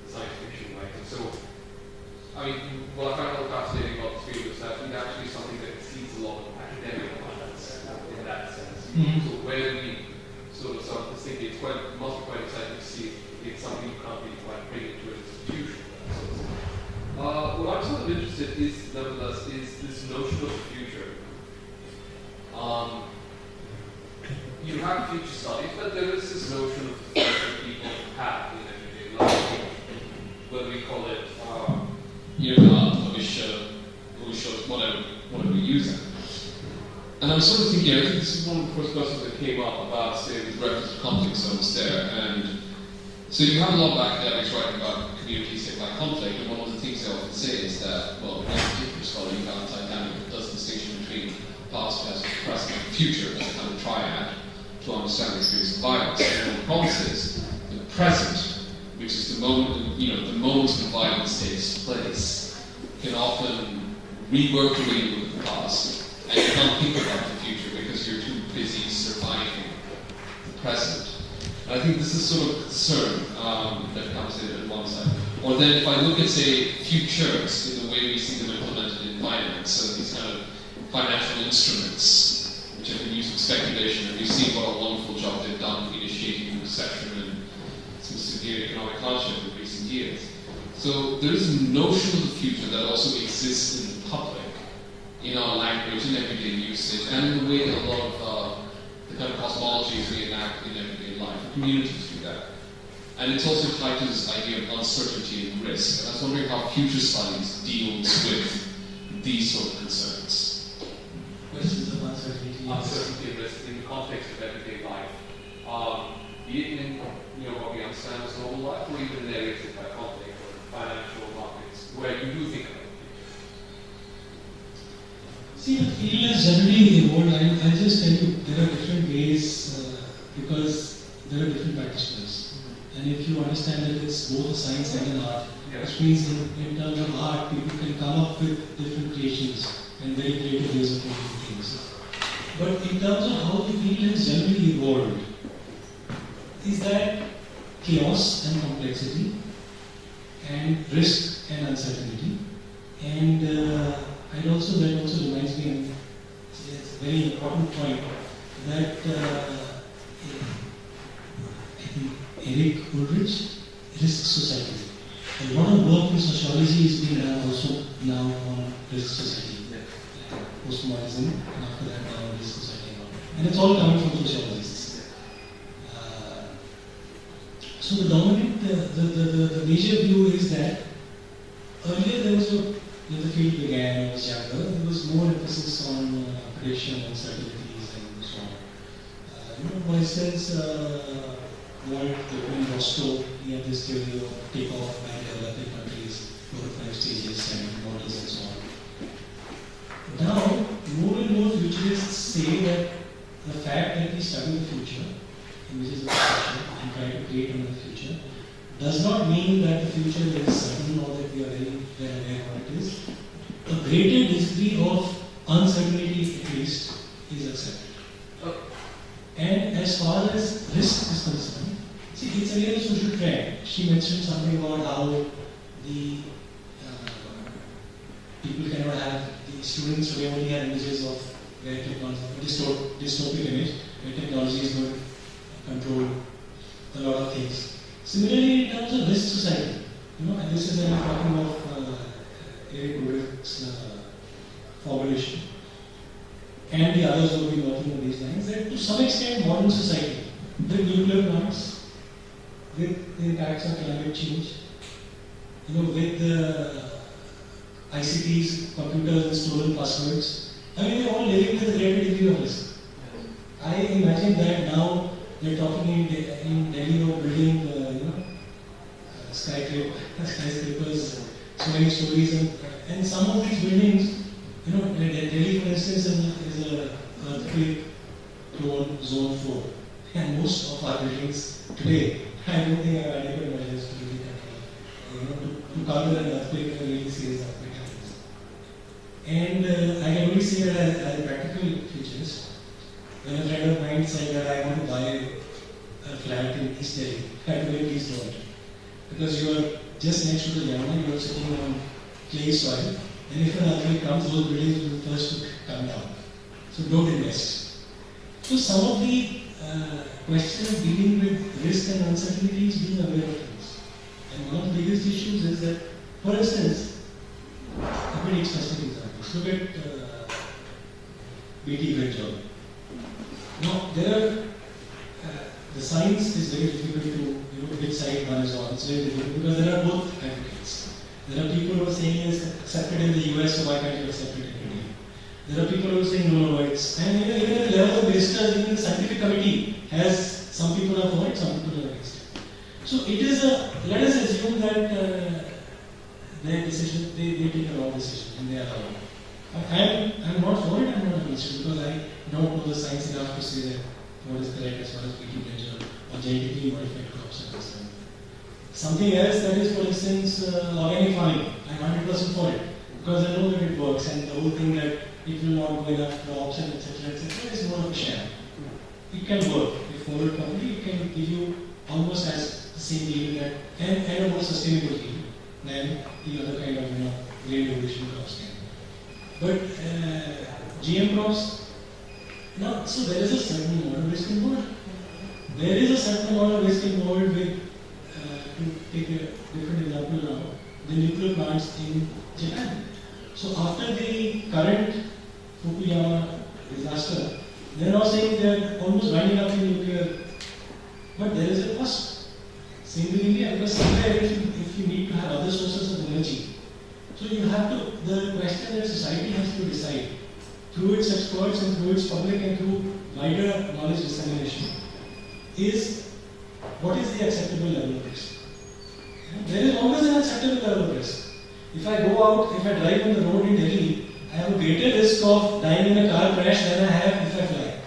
science fiction writing. So, what I find really fascinating about this field is that it's actually something that exceeds a lot of academic finance in that sense. So where we sort of start to think it must be quite exciting to see it's something you can't really quite bring into an institution. What I'm sort of interested is, nevertheless, is this notion of the future. You have future studies, but there is this notion of the future that people have in everyday life, whether we call it Bhavishyat, whatever we use it. And I'm sort of thinking, I think this is one of the first questions that came up about, say, with reference to conflict zones there. And so you have a lot of academics writing about communities hit by conflict, and one of the things they often say is that, well, one particular scholar, Yuval Titanic, does the distinction between past, present, and future as a kind of triad to understand the experience of violence. And one of the problems is the present which is the moment, the moment when violence takes place, can often rework with the past, and you can't think about the future because you're too busy surviving the present. And I think this is sort of concern that comes in at one side. Or then if I look at, say, futures in the way we see them implemented in finance, so these kind of financial instruments, which have been used for speculation, and we've seen what a wonderful job they've done initiating recession and some severe economic hardship in recent years. So there is a notion of the future that also exists in the public, in our language, in everyday usage, and in the way that a lot of the kind of cosmologies we enact in everyday life. The communities do that. And it's also tied to this idea of uncertainty and risk. And I was wondering how future studies deals with these sort of concerns. Questions of uncertainty. Uncertainty and risk in the context of everyday life. Be it in what we understand as normal life, or even in areas like conflict or financial markets, where you do think about it. See, the field has generally evolved. I'll just tell you, there are different ways because there are different practitioners. And if you understand that it's both a science and an art, which means in terms of art, people can come up with different creations and very creative ways of doing things. But in terms of how the field has generally evolved, is that chaos and complexity, and risk and uncertainty, and that also reminds me, and it's a very important point, that Eric Ulrich, Risk Society. A lot of work in sociology is being done also now on Risk Society. Postmodernism, and after that now Risk Society. And it's all coming from sociologists. So the dominant, the major view is that earlier there was when the field began, when I was younger, there was more emphasis on prediction, uncertainties, and so on. For instance, when Rostow, he had this theory of takeoff by developing countries over 5 stages and models and so on. Now, more and more futurists say that the fact that we study the future, which is the future, and try to create in the future, does not mean that the future is certain or that we are very well aware what it is. A greater degree of uncertainty, at least, is accepted. And as far as risk is concerned, see, it's a real social trend. She mentioned something about how the people cannot have, the students may only have images of where technology, dystopic image, where technology is going to control a lot of things. Similarly, in terms of risk society, and this is I'm talking of Eric Ulrich's formulation, and the others who have been working on these lines, that to some extent modern society, with nuclear plants, with the impacts of climate change, with the ICTs, computers and stolen passwords, they're all living with a greater degree of risk. I imagine that now they're talking in Delhi of building, skyscrapers, so many stories, and some of these buildings, Delhi, for instance, is an earthquake-prone zone 4, and most of our buildings today, I don't think have adequate measures to really control, to counter an earthquake, a really serious earthquake happens. And I can only say that as a practical futurist, when a friend of mine said that I want to buy a flat in East Delhi, I had to say, please don't. Because you are just next to the Yamuna, you are sitting on clay soil, and if an earthquake comes, those buildings will be the first to come down. So don't invest. So some of the question of dealing with risk and uncertainty is being aware of things. And one of the biggest issues is that, for instance, a very specific example. Look at BT Great Job. Now, there are, the science is very difficult to, which side one is on. It's very difficult because there are both advocates. There are people who are saying it's accepted in the US, so why can't you accept it in India? There are people who are saying no, it's, and even at the level of ministers, even the scientific committee has, some people are for it, some people are against it. So it is let us assume that their decision, they take a wrong decision and they are wrong. I'm not for it, I'm not against it, because I don't know the science enough to say that what is correct as far as BT Great Job or genetically modified crops are concerned. Something else that is, for instance, organic farming. I'm 100% for it because I know that it works, and the whole thing that it will not go enough crops and etc. is more of a sham. It can work if followed properly. It can give you almost as the same yield that and a more sustainable yield than the other kind of grain evolution crops can. But GM crops, now, so there is a certain amount of risk involved. There is a certain amount of risk involved with, to take a different example now, the nuclear plants in Japan. So after the current Fukuyama disaster, they are now saying they are almost winding up the nuclear, but there is a cost. Same with India, because somewhere if you need to have other sources of energy, so you have to, the question that society has to decide through its experts and through its public and through wider knowledge dissemination is what is the acceptable level of risk. There is always an acceptable level of risk. If I go out, if I drive on the road in Delhi, I have a greater risk of dying in a car crash than I have if I fly.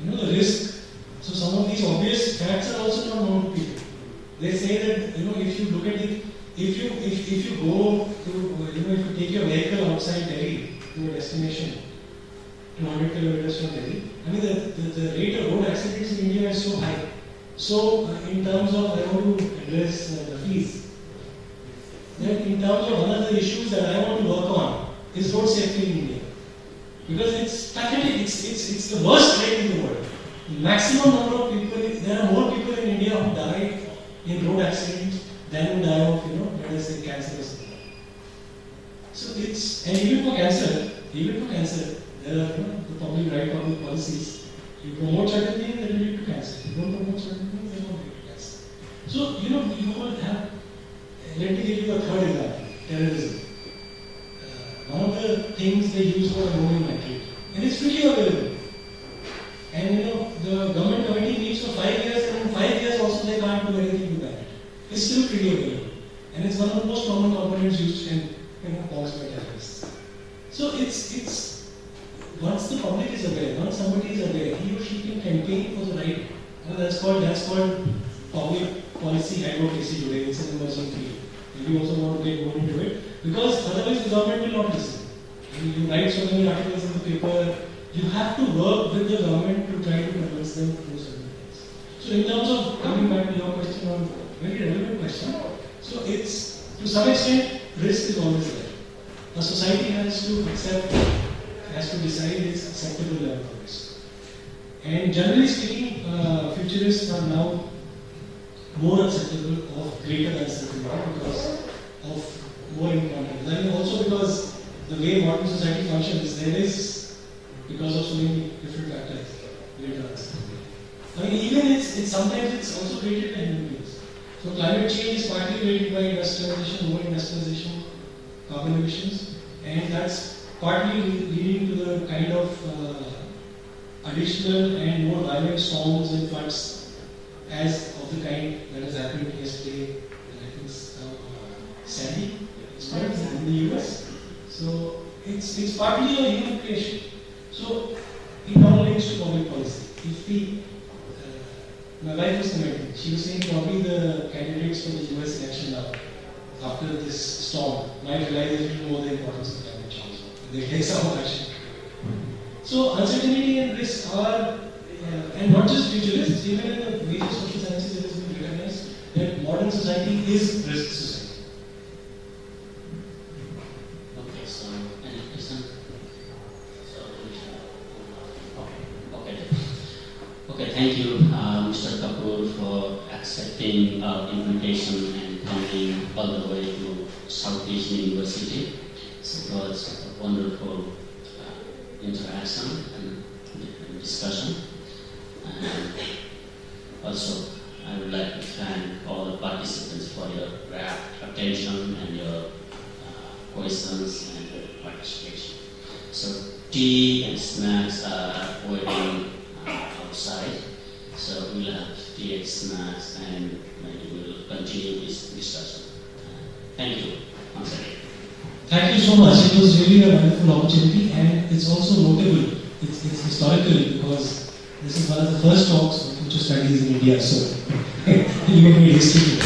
The risk. So some of these obvious facts are also not known to people. They say that if you look at it, if you go to if you take your vehicle outside Delhi to a destination 200 kilometers from Delhi, I mean the rate of road accidents in India is so high. So in terms of, I want to address the fees. Then in terms of one of the issues that I want to work on is road safety in India. Because it's pathetic, it's the worst rate in the world. The maximum number of people, there are more people in India who die in road accidents than who die of, let us say, cancer or something. So it's, and even for cancer, there are the public policies. You promote certain things, they will lead to cancer. You don't promote certain things, they won't lead to cancer. So, you will have, let me give you a third example, terrorism. One of the things they use for ammonium nitrate, and it's freely available. And the government committee meets for 5 years, and in 5 years also they can't do anything to ban it. It's still freely available. And it's one of the most common components used in bombs by terrorists. So it's once the public is aware, once somebody is aware, he or she can campaign for the right. That's called public policy advocacy today. It's an emerging field. And we also want to get more into it because otherwise the government will not listen. You write so many articles in the paper. You have to work with the government to try to convince them to do certain things. So in terms of coming back to your question, on very relevant question. So it's to some extent risk is always there. The society has to accept, has to decide its acceptable level of risk. And generally speaking, futurists are now more acceptable of greater uncertainty because of more importance. And also because the way modern society functions, there is, because of so many different factors, greater uncertainty. I mean, even it's sometimes it's also created by human beings. So climate change is partly created by industrialization, more industrialization, carbon emissions, and that's partly leading to the kind of additional and more violent storms and floods as of the kind that has happened yesterday, I think Sandy, it's called in the US. So it's partly a human creation. So it all links to public policy. If my wife was commenting, she was saying probably the candidates for the US election now, after this storm, might realize a little more the importance of climate change. They take some action. So uncertainty and risk are, and not just futurists, even in the major social sciences, it has been recognized that modern society is risk society. Okay, so any question? Okay, thank you, Mr. Kapoor, for accepting our invitation and coming all the way to South Asian University. So it was a wonderful interaction and discussion. And also, I would like to thank all the participants for your rapt attention and your questions and your participation. So tea and snacks are waiting outside. So we'll have tea and snacks and maybe we'll continue this discussion. Thank you once again. Thank you so much. It was really a wonderful opportunity, and it's also notable. It's historical because this is one of the first talks of future studies in India. So you made history.